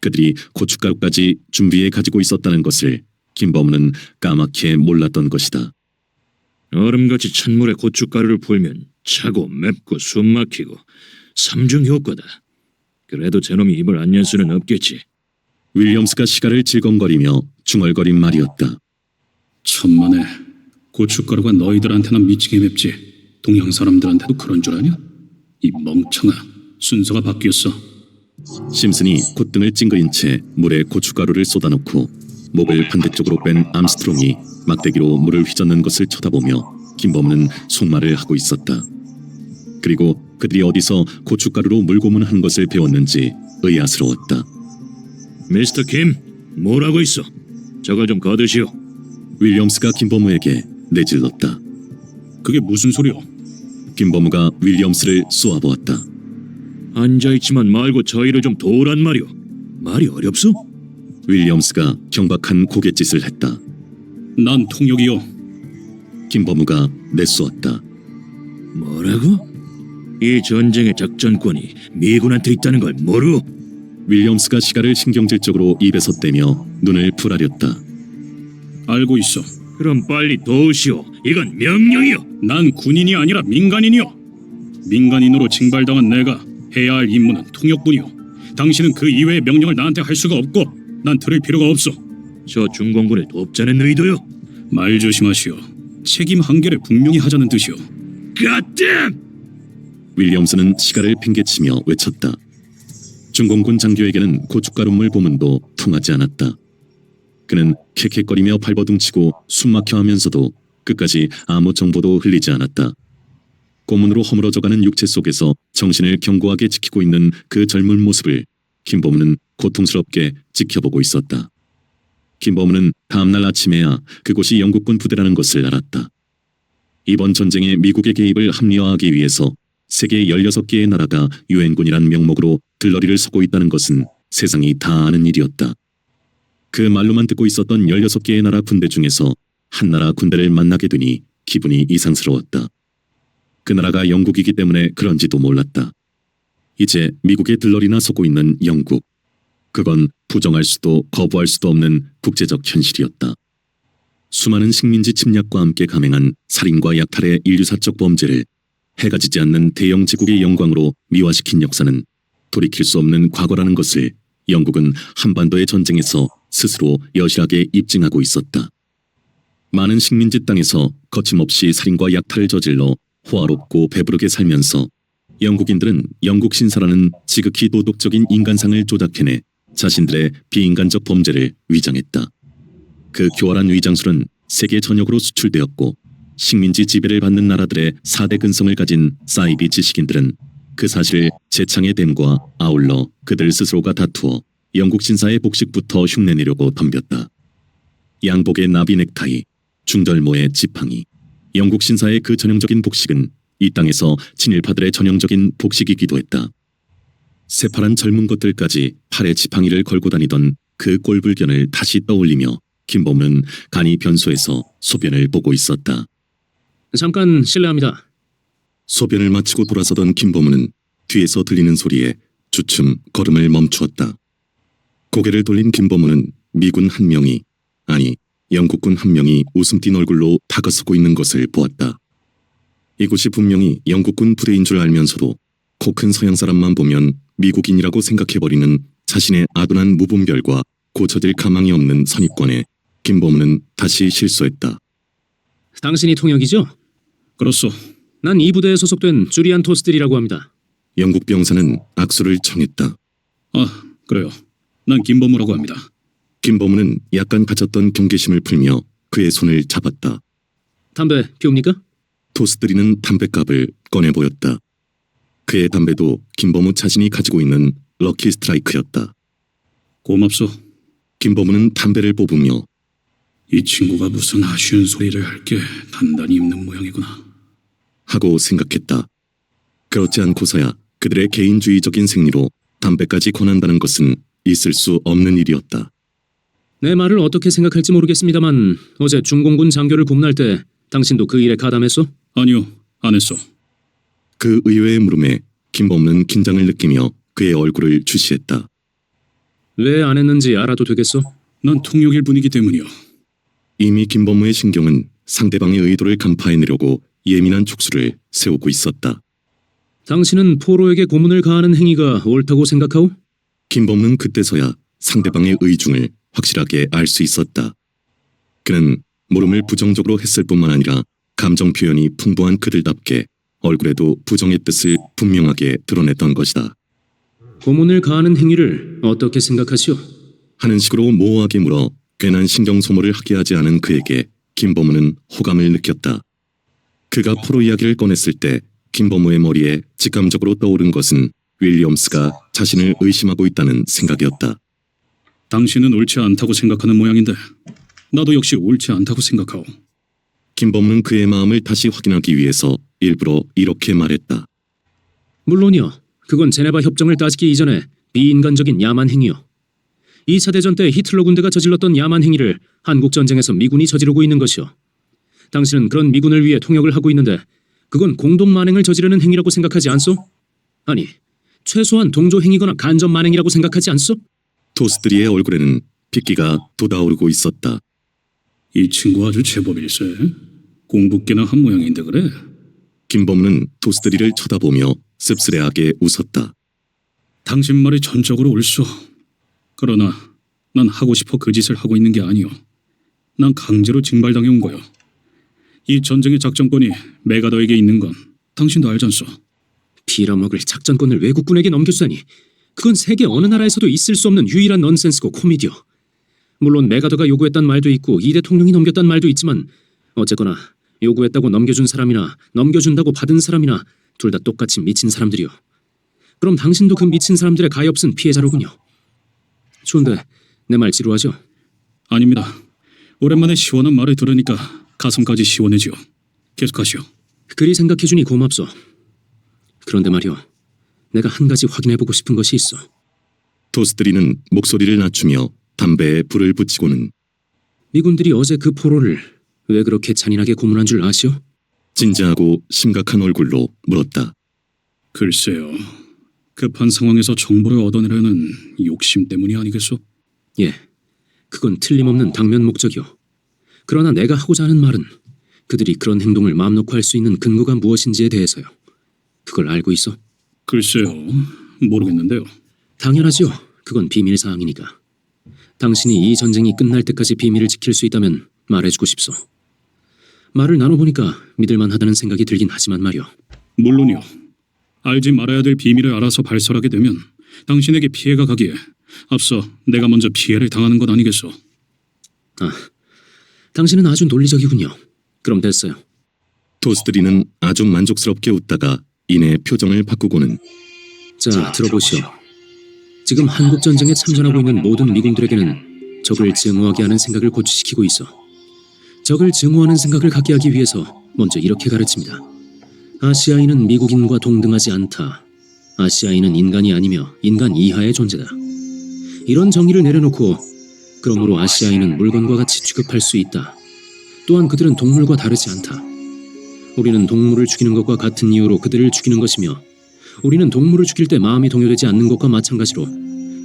그들이 고춧가루까지 준비해 가지고 있었다는 것을 김범우는 까맣게 몰랐던 것이다. 얼음같이 찬물에 고춧가루를 풀면 차고 맵고 숨막히고 삼중 효과다. 그래도 저놈이 입을 안 열 수는 없겠지. 윌리엄스가 시가를 질겅거리며 중얼거린 말이었다. 천만에 고춧가루가 너희들한테나 미치게 맵지 동양 사람들한테도 그런 줄 아냐? 이 멍청아, 순서가 바뀌었어. 심슨이 콧등을 찡그린 채 물에 고춧가루를 쏟아놓고 목을 반대쪽으로 뺀 암스트롱이 막대기로 물을 휘젓는 것을 쳐다보며 김범우는 속말을 하고 있었다. 그리고 그들이 어디서 고춧가루로 물고문하는 것을 배웠는지 의아스러웠다. 미스터 김, 뭐라고 있어? 저걸 좀 거두시오. 윌리엄스가 김범우에게 내질렀다. 그게 무슨 소리야? 김범우가 윌리엄스를 쏘아보았다. 앉아있지만 말고 저희를 좀 도우란 말이오. 말이 어렵소? 윌리엄스가 경박한 고갯짓을 했다. 난 통역이요. 김범우가 내쏘았다. 뭐라고? 이 전쟁의 작전권이 미군한테 있다는 걸 모르? 윌리엄스가 시가를 신경질적으로 입에서 떼며 눈을 풀아렸다. 알고 있어. 그럼 빨리 도우시오. 이건 명령이오. 난 군인이 아니라 민간인이요. 민간인으로 징발당한 내가 해야 할 임무는 통역뿐이요. 당신은 그 이외의 명령을 나한테 할 수가 없고 난 들을 필요가 없어. 저 중공군을 돕자는 의도요? 말 조심하시오. 책임 한계를 분명히 하자는 뜻이오. 갓댐! 윌리엄스는 시가를 팽개치며 외쳤다. 중공군 장교에게는 고춧가루물 보문도 통하지 않았다. 그는 캑캑거리며 발버둥치고 숨막혀 하면서도 끝까지 아무 정보도 흘리지 않았다. 고문으로 허물어져가는 육체 속에서 정신을 견고하게 지키고 있는 그 젊은 모습을 김범우는 고통스럽게 지켜보고 있었다. 김범우는 다음날 아침에야 그곳이 영국군 부대라는 것을 알았다. 이번 전쟁에 미국의 개입을 합리화하기 위해서 세계 16개의 나라가 유엔군이란 명목으로 들러리를 서고 있다는 것은 세상이 다 아는 일이었다. 그 말로만 듣고 있었던 16개의 나라 군대 중에서 한 나라 군대를 만나게 되니 기분이 이상스러웠다. 그 나라가 영국이기 때문에 그런지도 몰랐다. 이제 미국의 들러리나 서고 있는 영국. 그건 부정할 수도 거부할 수도 없는 국제적 현실이었다. 수많은 식민지 침략과 함께 감행한 살인과 약탈의 인류사적 범죄를 해가 지지 않는 대영 제국의 영광으로 미화시킨 역사는 돌이킬 수 없는 과거라는 것을 영국은 한반도의 전쟁에서 스스로 여실하게 입증하고 있었다. 많은 식민지 땅에서 거침없이 살인과 약탈을 저질러 호화롭고 배부르게 살면서 영국인들은 영국 신사라는 지극히 도덕적인 인간상을 조작해내 자신들의 비인간적 범죄를 위장했다. 그 교활한 위장술은 세계 전역으로 수출되었고 식민지 지배를 받는 나라들의 4대 근성을 가진 사이비 지식인들은 그 사실을 재창의 댐과 아울러 그들 스스로가 다투어 영국 신사의 복식부터 흉내내려고 덤볐다. 양복의 나비 넥타이, 중절모의 지팡이, 영국 신사의 그 전형적인 복식은 이 땅에서 친일파들의 전형적인 복식이기도 했다. 새파란 젊은 것들까지 팔에 지팡이를 걸고 다니던 그 꼴불견을 다시 떠올리며 김범은 간이 변소해서 소변을 보고 있었다. 잠깐 실례합니다. 소변을 마치고 돌아서던 김범우는 뒤에서 들리는 소리에 주춤 걸음을 멈추었다. 고개를 돌린 김범우는 미군 한 명이, 아니 영국군 한 명이 웃음 띤 얼굴로 다가서고 있는 것을 보았다. 이곳이 분명히 영국군 부대인 줄 알면서도 코 큰 서양 사람만 보면 미국인이라고 생각해버리는 자신의 아둔한 무분별과 고쳐질 가망이 없는 선입관에 김범우는 다시 실소했다. 당신이 통역이죠? 그렇소. 난 이 부대에 소속된 주리안 토스들이라고 합니다. 영국 병사는 악수를 청했다. 아, 그래요. 난 김범우라고 합니다. 김범우는 약간 갇혔던 경계심을 풀며 그의 손을 잡았다. 담배 피웁니까? 토스트리는 담뱃갑을 꺼내 보였다. 그의 담배도 김범우 자신이 가지고 있는 럭키 스트라이크였다. 고맙소. 김범우는 담배를 뽑으며 이 친구가 무슨 아쉬운 소리를 할 게 단단히 입는 모양이구나. 하고 생각했다. 그렇지 않고서야 그들의 개인주의적인 생리로 담배까지 권한다는 것은 있을 수 없는 일이었다. 내 말을 어떻게 생각할지 모르겠습니다만 어제 중공군 장교를 고문할 때 당신도 그 일에 가담했소? 아니요, 안 했소. 그 의외의 물음에 김범우는 긴장을 느끼며 그의 얼굴을 주시했다. 왜 안 했는지 알아도 되겠소? 난 통역일 분이기 때문이요. 이미 김범우의 신경은 상대방의 의도를 간파해내려고 예민한 촉수를 세우고 있었다. 당신은 포로에게 고문을 가하는 행위가 옳다고 생각하오? 김범우는 그때서야 상대방의 의중을 확실하게 알 수 있었다. 그는 물음을 부정적으로 했을 뿐만 아니라 감정 표현이 풍부한 그들답게 얼굴에도 부정의 뜻을 분명하게 드러냈던 것이다. 고문을 가하는 행위를 어떻게 생각하시오? 하는 식으로 모호하게 물어 괜한 신경 소모를 하게 하지 않은 그에게 김범우는 호감을 느꼈다. 그가 포로 이야기를 꺼냈을 때 김범우의 머리에 직감적으로 떠오른 것은 윌리엄스가 자신을 의심하고 있다는 생각이었다. 당신은 옳지 않다고 생각하는 모양인데 나도 역시 옳지 않다고 생각하오. 김범우는 그의 마음을 다시 확인하기 위해서 일부러 이렇게 말했다. 물론이요. 그건 제네바 협정을 따지기 이전에 비인간적인 야만 행위요. 2차 대전 때 히틀러 군대가 저질렀던 야만 행위를 한국 전쟁에서 미군이 저지르고 있는 것이요. 당신은 그런 미군을 위해 통역을 하고 있는데 그건 공동 만행을 저지르는 행위라고 생각하지 않소? 아니, 최소한 동조 행위거나 간접 만행이라고 생각하지 않소? 토스트리의 얼굴에는 핏기가 돋아오르고 있었다. 이 친구 아주 제법일세. 공부 꽤나 한 모양인데 그래? 김범우는 토스트리를 쳐다보며 씁쓸해하게 웃었다. 당신 말이 전적으로 옳소. 그러나 난 하고 싶어 그 짓을 하고 있는 게 아니오. 난 강제로 징발당해 온 거요. 이 전쟁의 작전권이 메가더에게 있는 건 당신도 알잖소. 빌어먹을 작전권을 외국군에게 넘겨주다니 그건 세계 어느 나라에서도 있을 수 없는 유일한 넌센스고 코미디요. 물론 메가더가 요구했단 말도 있고 이 대통령이 넘겼단 말도 있지만 어쨌거나 요구했다고 넘겨준 사람이나 넘겨준다고 받은 사람이나 둘 다 똑같이 미친 사람들이요. 그럼 당신도 그 미친 사람들의 가엾은 피해자로군요. 좋은데 내 말 지루하죠? 아닙니다. 오랜만에 시원한 말을 들으니까 가슴까지 시원해지요. 계속하시오. 그리 생각해주니 고맙소. 그런데 말이오, 내가 한 가지 확인해보고 싶은 것이 있어. 토스트리는 목소리를 낮추며 담배에 불을 붙이고는 미군들이 어제 그 포로를 왜 그렇게 잔인하게 고문한 줄 아시오? 진지하고 심각한 얼굴로 물었다. 글쎄요. 급한 상황에서 정보를 얻어내려는 욕심 때문이 아니겠소? 예, 그건 틀림없는 당면 목적이오. 그러나 내가 하고자 하는 말은 그들이 그런 행동을 마음 놓고 할 수 있는 근거가 무엇인지에 대해서요. 그걸 알고 있어? 글쎄요. 모르겠는데요. 당연하지요. 그건 비밀사항이니까. 당신이 이 전쟁이 끝날 때까지 비밀을 지킬 수 있다면 말해주고 싶소. 말을 나눠보니까 믿을만하다는 생각이 들긴 하지만 말이오. 물론이요. 알지 말아야 될 비밀을 알아서 발설하게 되면 당신에게 피해가 가기에 앞서 내가 먼저 피해를 당하는 것 아니겠소? 아, 당신은 아주 논리적이군요. 그럼 됐어요. 토스트리는 아주 만족스럽게 웃다가 이내 표정을 바꾸고는 자, 들어보시오. 지금 한국전쟁에 참전하고 있는 모든 미군들에게는 적을 증오하게 하는 생각을 고취시키고 있어. 적을 증오하는 생각을 갖게 하기 위해서 먼저 이렇게 가르칩니다. 아시아인은 미국인과 동등하지 않다. 아시아인은 인간이 아니며 인간 이하의 존재다. 이런 정의를 내려놓고 그러므로 아시아인은 물건과 같이 취급할 수 있다. 또한 그들은 동물과 다르지 않다. 우리는 동물을 죽이는 것과 같은 이유로 그들을 죽이는 것이며 우리는 동물을 죽일 때 마음이 동요되지 않는 것과 마찬가지로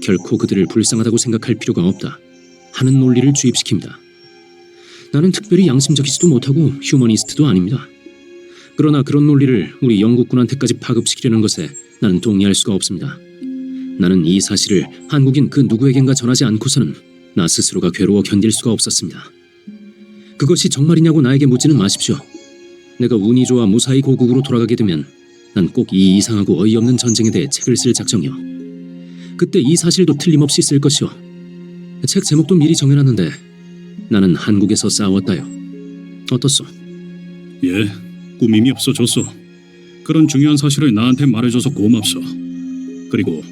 결코 그들을 불쌍하다고 생각할 필요가 없다 하는 논리를 주입시킵니다. 나는 특별히 양심적이지도 못하고 휴머니스트도 아닙니다. 그러나 그런 논리를 우리 영국군한테까지 파급시키려는 것에 나는 동의할 수가 없습니다. 나는 이 사실을 한국인 그 누구에겐가 전하지 않고서는 나 스스로가 괴로워 견딜 수가 없었습니다. 그것이 정말이냐고 나에게 묻지는 마십시오. 내가 운이 좋아 무사히 고국으로 돌아가게 되면 난 꼭 이 이상하고 어이없는 전쟁에 대해 책을 쓸 작정이요. 그때 이 사실도 틀림없이 쓸 것이요. 책 제목도 미리 정해놨는데 나는 한국에서 싸웠다요. 어떻소? 예, 꾸밈이 없어졌소. 그런 중요한 사실을 나한테 말해줘서 고맙소. 그리고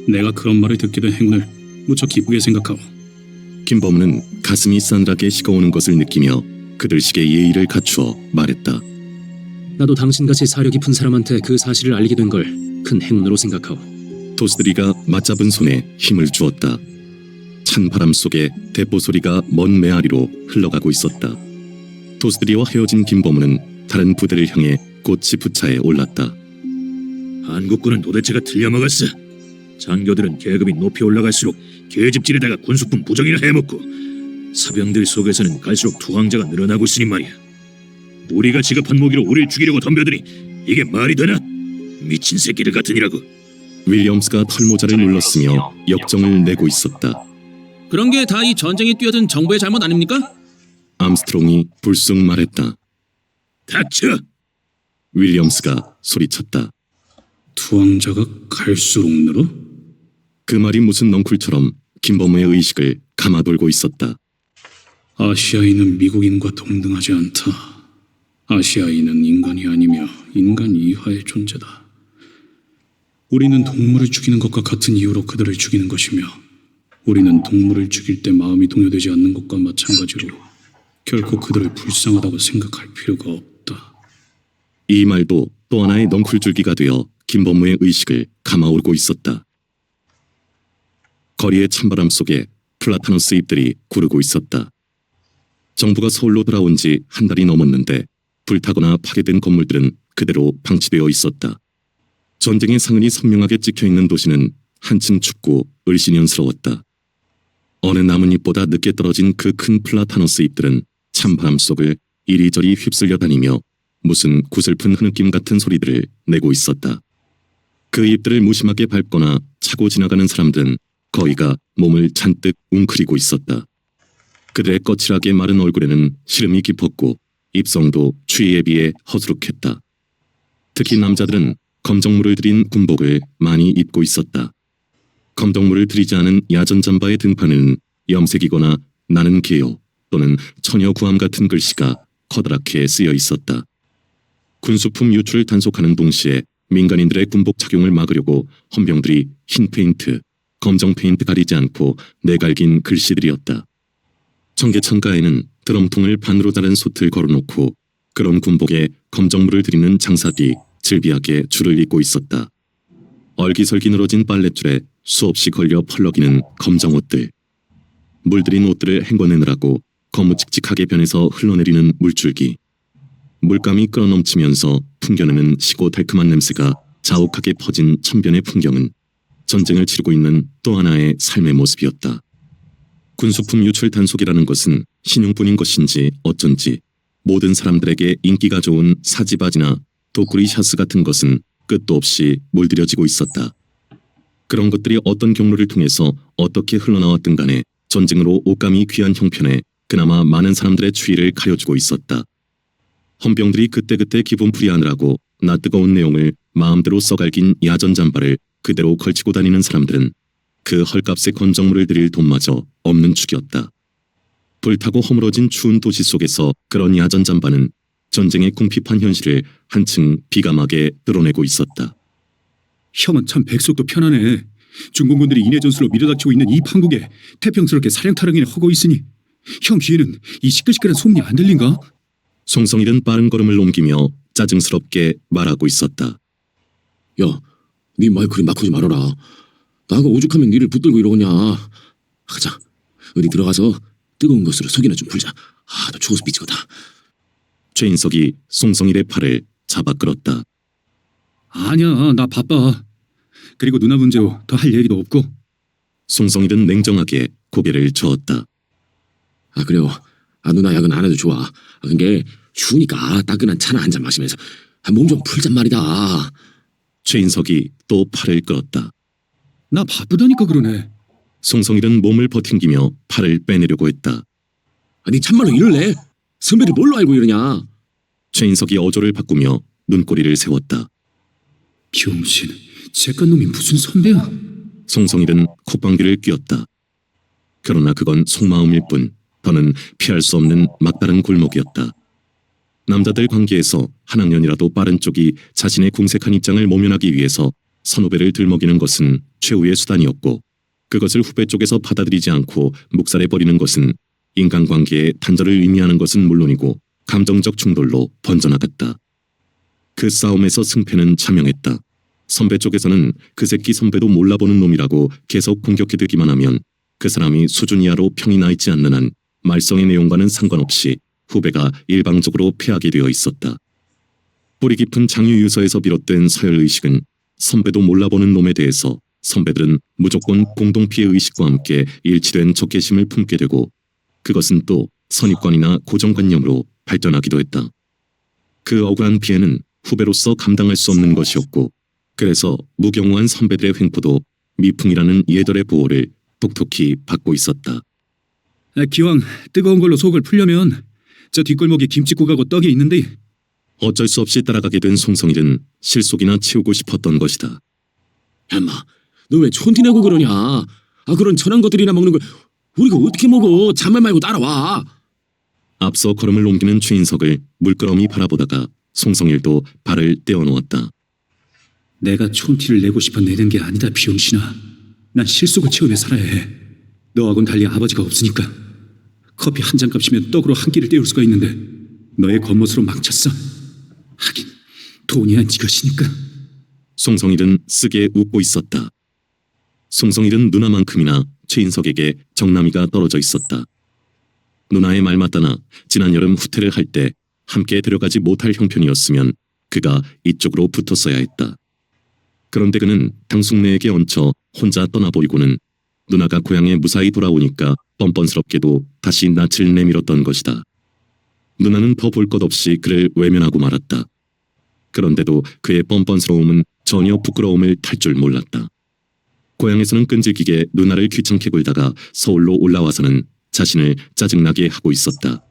내가 그런 말을 듣게 된 행운을 무척 기쁘게 생각하오. 김범우는 가슴이 싸늘하게 식어오는 것을 느끼며 그들식의 예의를 갖추어 말했다. 나도 당신같이 사려 깊은 사람한테 그 사실을 알리게 된 걸 큰 행운으로 생각하오. 도스들이가 맞잡은 손에 힘을 주었다. 찬 바람 속에 대포 소리가 먼 메아리로 흘러가고 있었다. 도스들이와 헤어진 김범우는 다른 부대를 향해 곧 지프차에 올랐다. 한국군은 도대체가 틀려먹었어. 장교들은 계급이 높이 올라갈수록 계집질에다가 군수품 부정이나 해먹고 사병들 속에서는 갈수록 투항자가 늘어나고 있으니 말이야. 우리가 지급한 무기로 우리를 죽이려고 덤벼드니 이게 말이 되나? 미친 새끼들 같으니라고. 윌리엄스가 털모자를 눌렀으며 역정을 내고 있었다. 그런 게 다 이 전쟁에 뛰어든 정부의 잘못 아닙니까? 암스트롱이 불쑥 말했다. 닥쳐! 윌리엄스가 소리쳤다. 투항자가 갈수록 늘어? 그 말이 무슨 넝쿨처럼 김범우의 의식을 감아돌고 있었다. 아시아인은 미국인과 동등하지 않다. 아시아인은 인간이 아니며 인간 이하의 존재다. 우리는 동물을 죽이는 것과 같은 이유로 그들을 죽이는 것이며 우리는 동물을 죽일 때 마음이 동요되지 않는 것과 마찬가지로 결코 그들을 불쌍하다고 생각할 필요가 없다. 이 말도 또 하나의 넝쿨줄기가 되어 김범우의 의식을 감아오르고 있었다. 거리의 찬바람 속에 플라타누스 잎들이 구르고 있었다. 정부가 서울로 돌아온 지 한 달이 넘었는데 불타거나 파괴된 건물들은 그대로 방치되어 있었다. 전쟁의 상흔이 선명하게 찍혀있는 도시는 한층 춥고 을씨년스러웠다. 어느 나뭇잎보다 늦게 떨어진 그 큰 플라타누스 잎들은 찬바람 속을 이리저리 휩쓸려 다니며 무슨 구슬픈 흐느낌 같은 소리들을 내고 있었다. 그 잎들을 무심하게 밟거나 차고 지나가는 사람들은 거의가 몸을 잔뜩 웅크리고 있었다. 그들의 거칠하게 마른 얼굴에는 시름이 깊었고 입성도 추위에 비해 허스룩했다. 특히 남자들은 검정물을 들인 군복을 많이 입고 있었다. 검정물을 들이지 않은 야전 잠바의 등판에는 염색이거나 나는 개요 또는 처녀 구함 같은 글씨가 커다랗게 쓰여 있었다. 군수품 유출을 단속하는 동시에 민간인들의 군복 착용을 막으려고 헌병들이 흰 페인트, 검정 페인트 가리지 않고 내갈긴 글씨들이었다. 청계천가에는 드럼통을 반으로 자른 솥을 걸어놓고 그런 군복에 검정물을 들이는 장사들이 질비하게 줄을 잇고 있었다. 얼기설기 늘어진 빨랫줄에 수없이 걸려 펄럭이는 검정 옷들. 물들인 옷들을 헹궈내느라고 거무칙칙하게 변해서 흘러내리는 물줄기. 물감이 끓어넘치면서 풍겨내는 시고 달큼한 냄새가 자욱하게 퍼진 천변의 풍경은 전쟁을 치르고 있는 또 하나의 삶의 모습이었다. 군수품 유출 단속이라는 것은 신용뿐인 것인지 어쩐지 모든 사람들에게 인기가 좋은 사지바지나 도꾸리 샤스 같은 것은 끝도 없이 물들여지고 있었다. 그런 것들이 어떤 경로를 통해서 어떻게 흘러나왔든 간에 전쟁으로 옷감이 귀한 형편에 그나마 많은 사람들의 추위를 가려주고 있었다. 헌병들이 그때그때 기분풀이하느라고 낯뜨거운 내용을 마음대로 써갈긴 야전 잠바를 그대로 걸치고 다니는 사람들은 그 헐값의 건정물을 들일 돈마저 없는 축이었다. 불타고 허물어진 추운 도시 속에서 그런 야전 잠바는 전쟁의 궁핍한 현실을 한층 비감하게 드러내고 있었다. 형은 참 백속도 편하네. 중공군들이 인해 전술로 밀어닥치고 있는 이 판국에 태평스럽게 사령타령이나 하고 있으니 형 귀에는 이 시끌시끌한 소문이 안 들린가? 송성일은 빠른 걸음을 옮기며 짜증스럽게 말하고 있었다. 야, 네 말 그리 막 하지 말아라. 나가 오죽하면 니를 붙들고 이러냐. 가자. 어디 들어가서 뜨거운 것으로 속이나 좀 풀자. 아, 나 추워서 미치겠다. 최인석이 송성일의 팔을 잡아 끌었다. 아니야, 나 바빠. 그리고 누나 문제로 더 할 얘기도 없고. 송성일은 냉정하게 고개를 저었다. 아, 그래요. 아, 누나 약은 안 해도 좋아. 아, 근데 추우니까 따끈한 차나 한 잔 마시면서 몸 좀 풀잔 말이다. 최인석이 또 팔을 끌었다. 나 바쁘다니까 그러네. 송성일은 몸을 버팅기며 팔을 빼내려고 했다. 아니 참말로 이럴래? 선배를 뭘로 알고 이러냐? 최인석이 어조를 바꾸며 눈꼬리를 세웠다. 병신, 쟤깐 놈이 무슨 선배야? 송성일은 콧방귀를 뀌었다. 그러나 그건 속마음일 뿐 더는 피할 수 없는 막다른 골목이었다. 남자들 관계에서 한 학년이라도 빠른 쪽이 자신의 궁색한 입장을 모면하기 위해서 선후배를 들먹이는 것은 최후의 수단이었고 그것을 후배 쪽에서 받아들이지 않고 묵살해버리는 것은 인간관계의 단절을 의미하는 것은 물론이고 감정적 충돌로 번져나갔다. 그 싸움에서 승패는 자명했다. 선배 쪽에서는 그 새끼 선배도 몰라보는 놈이라고 계속 공격해대기만 하면 그 사람이 수준 이하로 평이 나 있지 않는 한 말썽의 내용과는 상관없이 후배가 일방적으로 패하게 되어 있었다. 뿌리 깊은 장유유서에서 비롯된 서열의식은 선배도 몰라보는 놈에 대해서 선배들은 무조건 공동피해 의식과 함께 일치된 적개심을 품게 되고 그것은 또 선입관이나 고정관념으로 발전하기도 했다. 그 억울한 피해는 후배로서 감당할 수 없는 것이었고 그래서 무경우한 선배들의 횡포도 미풍이라는 예절의 보호를 독특히 받고 있었다. 기왕 뜨거운 걸로 속을 풀려면 저 뒷골목에 김치국하고 떡이 있는데. 어쩔 수 없이 따라가게 된 송성일은 실속이나 채우고 싶었던 것이다. 야, 인마, 너 왜 촌티내고 그러냐? 아, 그런 천한 것들이나 먹는 걸 우리가 어떻게 먹어? 잔말 말고 따라와. 앞서 걸음을 옮기는 최인석을 물끄러미 바라보다가 송성일도 발을 떼어놓았다. 내가 촌티를 내고 싶어 내는 게 아니다, 비용신아. 난 실속을 채우며 살아야 해. 너하고는 달리 아버지가 없으니까. 커피 한 잔 값이면 떡으로 한 끼를 때울 수가 있는데 너의 겉멋으로 망쳤어. 하긴 돈이야 네 것이니까. 송성일은 쓰게 웃고 있었다. 송성일은 누나만큼이나 최인석에게 정남이가 떨어져 있었다. 누나의 말 맞다나 지난 여름 후퇴를 할 때 함께 데려가지 못할 형편이었으면 그가 이쪽으로 붙었어야 했다. 그런데 그는 당숙네에게 얹혀 혼자 떠나버리고는 누나가 고향에 무사히 돌아오니까 뻔뻔스럽게도 다시 낯을 내밀었던 것이다. 누나는 더 볼 것 없이 그를 외면하고 말았다. 그런데도 그의 뻔뻔스러움은 전혀 부끄러움을 탈 줄 몰랐다. 고향에서는 끈질기게 누나를 귀찮게 굴다가 서울로 올라와서는 자신을 짜증나게 하고 있었다.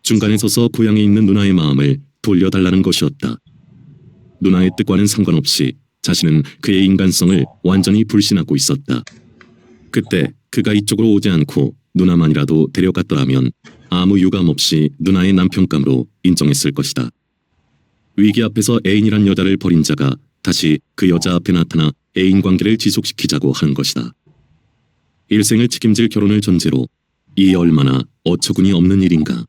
중간에 서서 고향에 있는 누나의 마음을 돌려달라는 것이었다. 누나의 뜻과는 상관없이 자신은 그의 인간성을 완전히 불신하고 있었다. 그때 그가 이쪽으로 오지 않고 누나만이라도 데려갔더라면 아무 유감 없이 누나의 남편감으로 인정했을 것이다. 위기 앞에서 애인이란 여자를 버린 자가 다시 그 여자 앞에 나타나 애인 관계를 지속시키자고 하는 것이다. 일생을 책임질 결혼을 전제로 이 얼마나 어처구니 없는 일인가.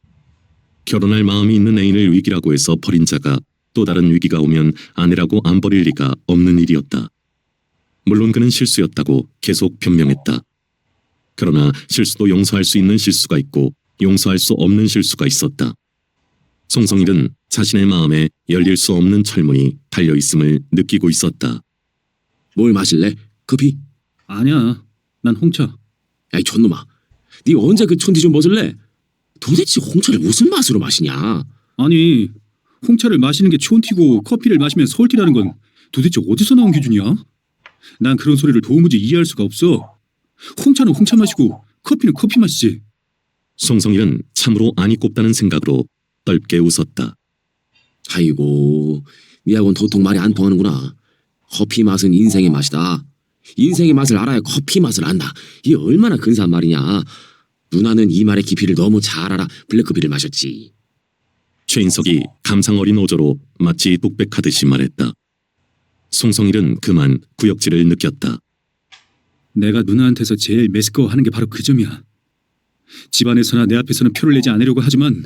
결혼할 마음이 있는 애인을 위기라고 해서 버린 자가 또 다른 위기가 오면 아내라고 안 버릴 리가 없는 일이었다. 물론 그는 실수였다고 계속 변명했다. 그러나 실수도 용서할 수 있는 실수가 있고 용서할 수 없는 실수가 있었다. 송성일은 자신의 마음에 열릴 수 없는 철문이 달려있음을 느끼고 있었다. 뭘 마실래? 커피? 아니야, 난 홍차. 야이 촌놈아, 네 언제 그 촌티 좀 벗을래? 도대체 홍차를 무슨 맛으로 마시냐? 아니, 홍차를 마시는 게 촌티고 커피를 마시면 서울티라는 건 도대체 어디서 나온 기준이야? 난 그런 소리를 도무지 이해할 수가 없어. 홍차는 홍차 마시고 커피는 커피 마시지. 송성일은 참으로 안이 꼽다는 생각으로 떫게 웃었다. 아이고, 니하고는 도통 말이 안 통하는구나. 커피 맛은 인생의 맛이다. 인생의 맛을 알아야 커피 맛을 안다. 이게 얼마나 근사한 말이냐. 누나는 이 말의 깊이를 너무 잘 알아 블랙커피를 마셨지. 최인석이 감상 어린 어조로 마치 독백하듯이 말했다. 송성일은 그만 구역질을 느꼈다. 내가 누나한테서 제일 메스꺼워하는 게 바로 그 점이야. 집안에서나 내 앞에서는 표를 내지 않으려고 하지만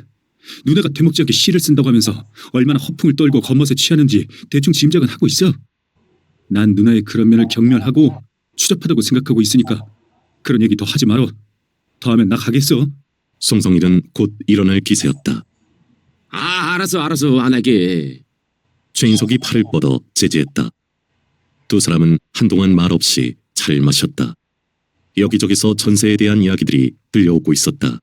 누나가 되먹지 않게 시를 쓴다고 하면서 얼마나 허풍을 떨고 겉멋에 취하는지 대충 짐작은 하고 있어. 난 누나의 그런 면을 경멸하고 추잡하다고 생각하고 있으니까 그런 얘기 더 하지 말어. 더 하면 나 가겠어. 송성일은 곧 일어날 기세였다. 알았어 안 할게. 최인석이 팔을 뻗어 제지했다. 두 사람은 한동안 말없이 차를 마셨다. 여기저기서 전세에 대한 이야기들이 들려오고 있었다.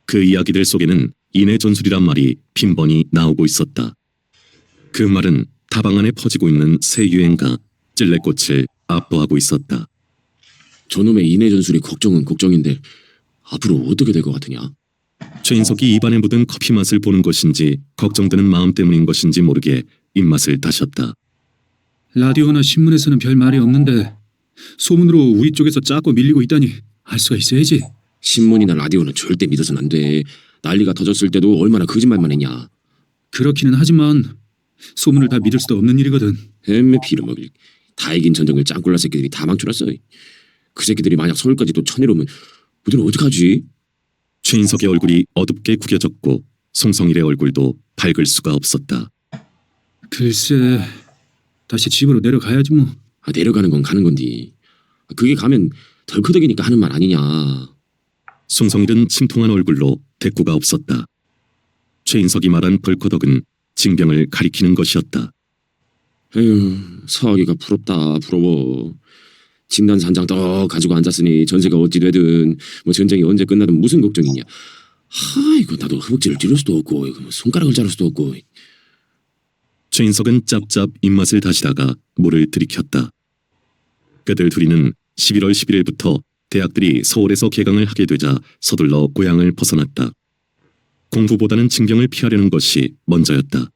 그 이야기들 속에는 인해 전술이란 말이 빈번히 나오고 있었다. 그 말은 다방 안에 퍼지고 있는 새 유행가 찔레꽃을 압도하고 있었다. 저놈의 인해 전술이 걱정은 걱정인데 앞으로 어떻게 될 것 같으냐? 최인석이 입안에 묻은 커피 맛을 보는 것인지 걱정되는 마음 때문인 것인지 모르게 입맛을 다셨다. 라디오나 신문에서는 별 말이 없는데 소문으로 우리 쪽에서 짜고 밀리고 있다니 알 수가 있어야지. 신문이나 라디오는 절대 믿어서는 안 돼. 난리가 터졌을 때도 얼마나 거짓말만 했냐. 그렇기는 하지만 소문을 다 믿을 수도 없는 일이거든. 햄매 피를 먹일. 다 이긴 전쟁을 짱꿀날 새끼들이 다 망쳐놨어. 그 새끼들이 만약 서울까지 또 쳐내려오면 우리는 어떡하지? 최인석의 얼굴이 어둡게 구겨졌고 송성일의 얼굴도 밝을 수가 없었다. 글쎄, 다시 집으로 내려가야지 뭐. 내려가는 건 가는 건디. 그게 가면 덜커덕이니까 하는 말 아니냐. 송성일은 침통한 얼굴로 대꾸가 없었다. 최인석이 말한 벌커덕은 징병을 가리키는 것이었다. 에휴, 서하기가 부럽다 부러워. 진단산장 떡 가지고 앉았으니 전세가 어찌 되든 뭐 전쟁이 언제 끝나든 무슨 걱정이냐. 이거 나도 허벅지를 찌를 수도 없고 이거 뭐 손가락을 자를 수도 없고. 최인석은 짭짭 입맛을 다시다가 물을 들이켰다. 그들 둘이는 11월 11일부터 대학들이 서울에서 개강을 하게 되자 서둘러 고향을 벗어났다. 공부보다는 징병을 피하려는 것이 먼저였다.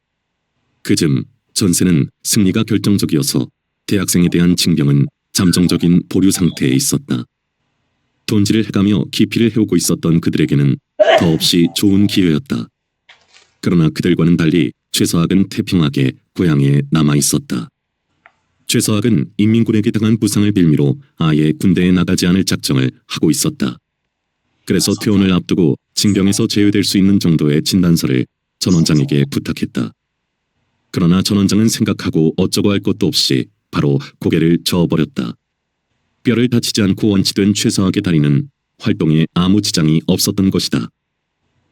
그즘 전세는 승리가 결정적이어서 대학생에 대한 징병은 잠정적인 보류 상태에 있었다. 돈질을 해가며 기피를 해오고 있었던 그들에게는 더없이 좋은 기회였다. 그러나 그들과는 달리 최서학은 태평하게 고향에 남아 있었다. 최서학은 인민군에게 당한 부상을 빌미로 아예 군대에 나가지 않을 작정을 하고 있었다. 그래서 퇴원을 앞두고 징병에서 제외될 수 있는 정도의 진단서를 전 원장에게 부탁했다. 그러나 전 원장은 생각하고 어쩌고 할 것도 없이 바로 고개를 저어버렸다. 뼈를 다치지 않고 원치된 최서학의 다리는 활동에 아무 지장이 없었던 것이다.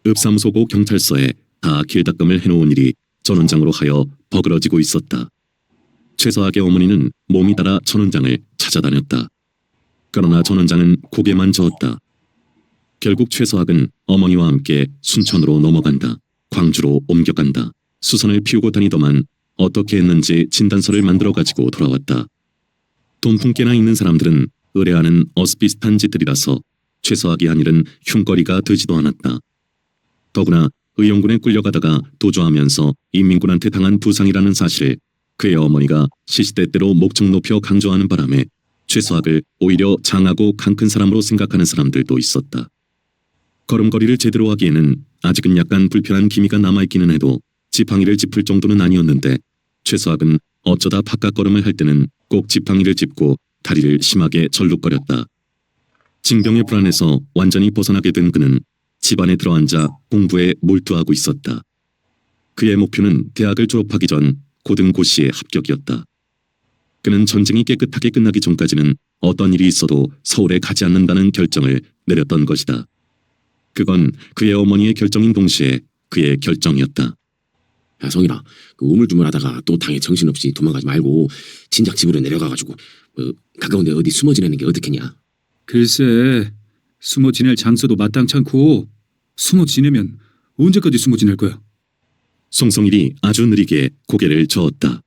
읍사무소고 경찰서에 다 길닦음을 해놓은 일이 전 원장으로 하여 버그러지고 있었다. 최서학의 어머니는 몸이 달아 전 원장을 찾아다녔다. 그러나 전 원장은 고개만 저었다. 결국 최서학은 어머니와 함께 순천으로 넘어간다. 광주로 옮겨간다. 수선을 피우고 다니더만 어떻게 했는지 진단서를 만들어 가지고 돌아왔다. 돈풍께나 있는 사람들은 의뢰하는 어스비슷한 짓들이라서 최서학이 한 일은 흉거리가 되지도 않았다. 더구나 의용군에 끌려가다가 도주하면서 인민군한테 당한 부상이라는 사실을 그의 어머니가 시시때때로 목청 높여 강조하는 바람에 최서학을 오히려 장하고 강큰 사람으로 생각하는 사람들도 있었다. 걸음걸이를 제대로 하기에는 아직은 약간 불편한 기미가 남아있기는 해도 지팡이를 짚을 정도는 아니었는데 최서학은 어쩌다 바깥 걸음을 할 때는 꼭 지팡이를 짚고 다리를 심하게 절룩거렸다. 징병의 불안에서 완전히 벗어나게 된 그는 집안에 들어앉아 공부에 몰두하고 있었다. 그의 목표는 대학을 졸업하기 전 고등고시의 합격이었다. 그는 전쟁이 깨끗하게 끝나기 전까지는 어떤 일이 있어도 서울에 가지 않는다는 결정을 내렸던 것이다. 그건 그의 어머니의 결정인 동시에 그의 결정이었다. 야 성일아, 그 우물쭈물하다가 또 당에 정신없이 도망가지 말고 진작 집으로 내려가가지고 가까운데 어디 숨어 지내는 게 어떻겠냐. 글쎄, 숨어 지낼 장소도 마땅치 않고 숨어 지내면 언제까지 숨어 지낼 거야? 송성일이 아주 느리게 고개를 저었다.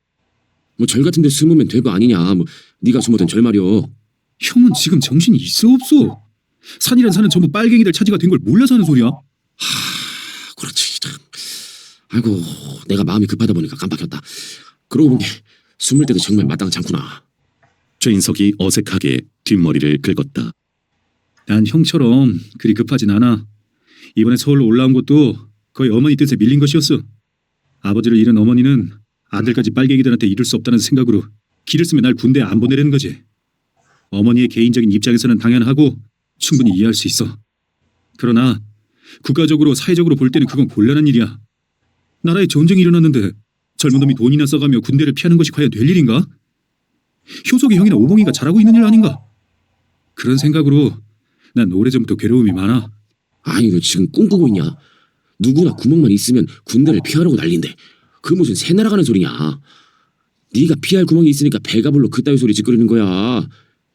뭐 절 같은 데 숨으면 될 거 아니냐. 뭐 네가 숨어든 절 말이여. 형은 지금 정신이 있어 없어? 산이란 산은 전부 빨갱이들 차지가 된 걸 몰라서 하는 소리야? 그렇지 참. 아이고 내가 마음이 급하다 보니까 깜빡했다. 그러고 보니 숨을 때도 정말 마땅치 않구나. 최인석이 어색하게 뒷머리를 긁었다. 난 형처럼 그리 급하진 않아. 이번에 서울로 올라온 것도 거의 어머니 뜻에 밀린 것이었어. 아버지를 잃은 어머니는 아들까지 빨갱이들한테 이룰 수 없다는 생각으로 기를 쓰면 날 군대에 안 보내려는 거지. 어머니의 개인적인 입장에서는 당연하고 충분히 이해할 수 있어. 그러나 국가적으로 사회적으로 볼 때는 그건 곤란한 일이야. 나라에 전쟁이 일어났는데 젊은 놈이 돈이나 써가며 군대를 피하는 것이 과연 될 일인가? 효석이 형이나 오봉이가 잘하고 있는 일 아닌가? 그런 생각으로 난 오래전부터 괴로움이 많아. 아니 너 지금 꿈꾸고 있냐? 누구나 구멍만 있으면 군대를 피하라고 난린데 그 무슨 새 날아가는 소리냐? 네가 피할 구멍이 있으니까 배가 불러 그따위 소리 짓거리는 거야.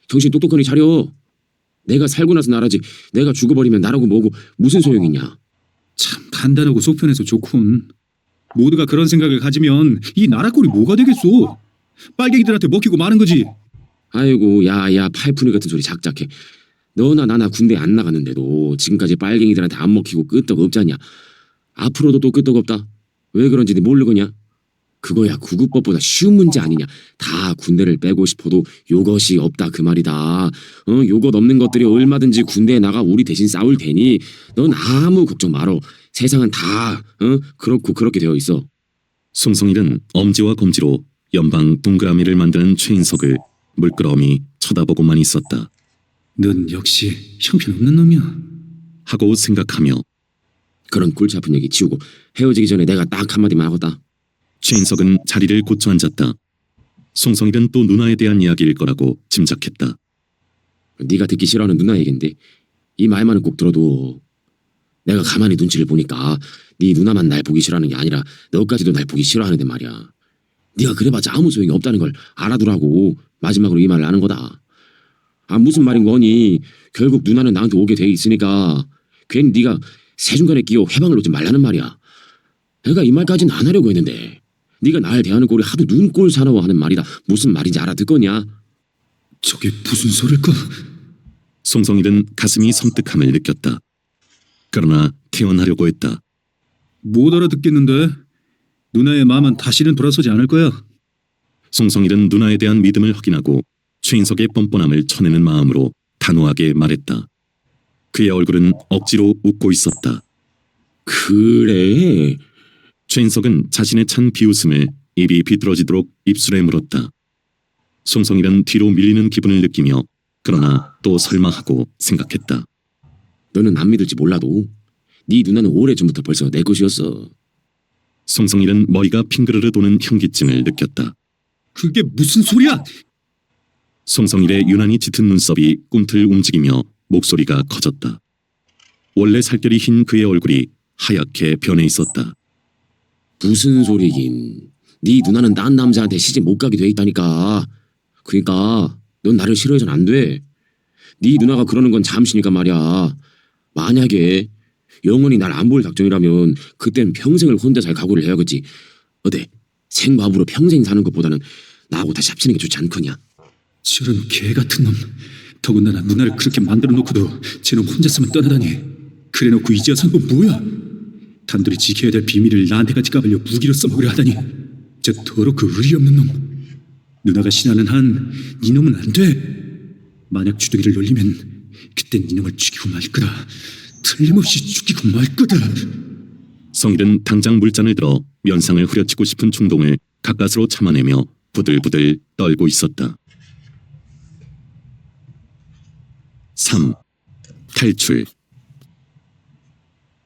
정신 똑똑하니 차려. 내가 살고 나서 나라지 내가 죽어버리면 나라고 뭐고 무슨 소용이냐? 참 단단하고 속편해서 좋군. 모두가 그런 생각을 가지면 이 나라 꼴이 뭐가 되겠소? 빨갱이들한테 먹히고 마는 거지. 아이고 야야 팔푼이 같은 소리 작작해. 너나 나나 군대 안 나갔는데도 지금까지 빨갱이들한테 안 먹히고 끄떡 없잖냐. 앞으로도 또 끄떡 없다. 왜 그런지 네 모르겠냐? 그거야 구급법보다 쉬운 문제 아니냐. 다 군대를 빼고 싶어도 요것이 없다 그 말이다. 요것 없는 것들이 얼마든지 군대에 나가 우리 대신 싸울 테니 넌 아무 걱정 말어. 세상은 다 그렇고 그렇게 되어 있어. 송성일은 엄지와 검지로 연방 동그라미를 만드는 최인석을 물끄러미 쳐다보고만 있었다. 넌 역시 형편없는 놈이야. 하고 생각하며 그런 골치 아픈 얘기 치우고 헤어지기 전에 내가 딱 한마디만 하겠다. 최인석은 자리를 고쳐 앉았다. 송성일은 또 누나에 대한 이야기일 거라고 짐작했다. 네가 듣기 싫어하는 누나 얘긴데 이 말만은 꼭 들어도 내가 가만히 눈치를 보니까 네 누나만 날 보기 싫어하는 게 아니라 너까지도 날 보기 싫어하는데 말이야. 네가 그래봤자 아무 소용이 없다는 걸 알아두라고 마지막으로 이 말을 하는 거다. 아 무슨 말인 거니? 결국 누나는 나한테 오게 돼 있으니까 괜히 네가 세중간에 끼어 해방을 놓지 말라는 말이야. 내가 이 말까지는 안 하려고 했는데 네가 날 대하는 꼴이 하도 눈꼴 사나워하는 말이다. 무슨 말인지 알아듣거냐? 저게 무슨 소릴까? 송성일은 가슴이 섬뜩함을 느꼈다. 그러나 태어나려고 했다. 못 알아듣겠는데 누나의 마음은 다시는 돌아서지 않을 거야. 송성일은 누나에 대한 믿음을 확인하고 최인석의 뻔뻔함을 쳐내는 마음으로 단호하게 말했다. 그의 얼굴은 억지로 웃고 있었다. 그래? 최인석은 자신의 찬 비웃음을 입이 비뚤어지도록 입술에 물었다. 송성일은 뒤로 밀리는 기분을 느끼며 그러나 또 설마 하고 생각했다. 너는 안 믿을지 몰라도 네 누나는 오래전부터 벌써 내 것이었어. 송성일은 머리가 핑그르르 도는 현기증을 느꼈다. 그게 무슨 소리야? 송성일의 유난히 짙은 눈썹이 꿈틀 움직이며 목소리가 커졌다. 원래 살결이 흰 그의 얼굴이 하얗게 변해 있었다. 무슨 소리긴. 네 누나는 딴 남자한테 시집 못 가게 돼 있다니까. 그러니까 넌 나를 싫어해선 안 돼. 네 누나가 그러는 건 잠시니까 말이야. 만약에 영원히 날 안 볼 작정이라면 그땐 평생을 혼자 살 각오를 해야겠지. 어때? 생밥으로 평생 사는 것보다는 나하고 다시 합치는 게 좋지 않거냐? 저런 개 같은 놈. 더군다나 누나를 그렇게 만들어 놓고도 쟤놈 혼자서만 떠나다니. 그래놓고 이제 와서 너 뭐야? 단둘이 지켜야 될 비밀을 나한테까지 까발려 무기로 써먹으려 하다니. 저 더럽고 의리 없는 놈. 누나가 신하는 한 이놈은 안 돼. 만약 주둥이를 놀리면 그땐 이놈을 죽이고 말 거다. 틀림없이 죽이고 말 거다. 성일은 당장 물잔을 들어 면상을 후려치고 싶은 충동을 가까스로 참아내며 부들부들 떨고 있었다. 3. 탈출.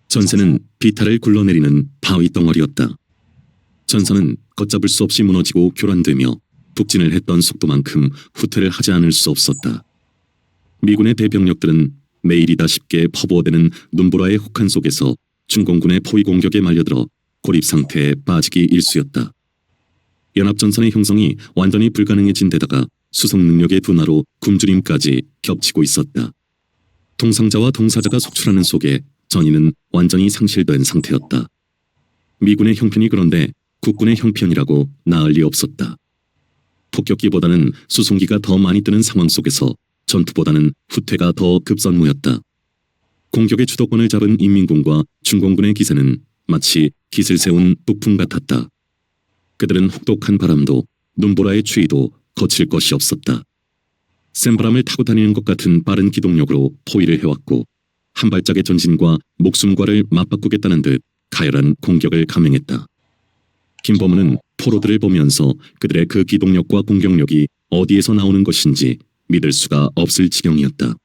전세는 비탈을 굴러내리는 바위 덩어리였다. 전선은 걷잡을 수 없이 무너지고 교란되며 북진을 했던 속도만큼 후퇴를 하지 않을 수 없었다. 미군의 대병력들은 매일이다쉽게 퍼부어대는 눈보라의 혹한 속에서 중공군의 포위 공격에 말려들어 고립 상태에 빠지기 일쑤였다. 연합전선의 형성이 완전히 불가능해진 데다가 수송 능력의 둔화로 굶주림까지 겹치고 있었다. 동상자와 동사자가 속출하는 속에 전의는 완전히 상실된 상태였다. 미군의 형편이 그런데 국군의 형편이라고 나을 리 없었다. 폭격기보다는 수송기가 더 많이 뜨는 상황 속에서 전투보다는 후퇴가 더 급선무였다. 공격의 주도권을 잡은 인민군과 중공군의 기세는 마치 깃을 세운 북풍 같았다. 그들은 혹독한 바람도 눈보라의 추위도 거칠 것이 없었다. 센 바람을 타고 다니는 것 같은 빠른 기동력으로 포위를 해왔고 한 발짝의 전진과 목숨과를 맞바꾸겠다는 듯 가열한 공격을 감행했다. 김범우는 포로들을 보면서 그들의 그 기동력과 공격력이 어디에서 나오는 것인지 믿을 수가 없을 지경이었다.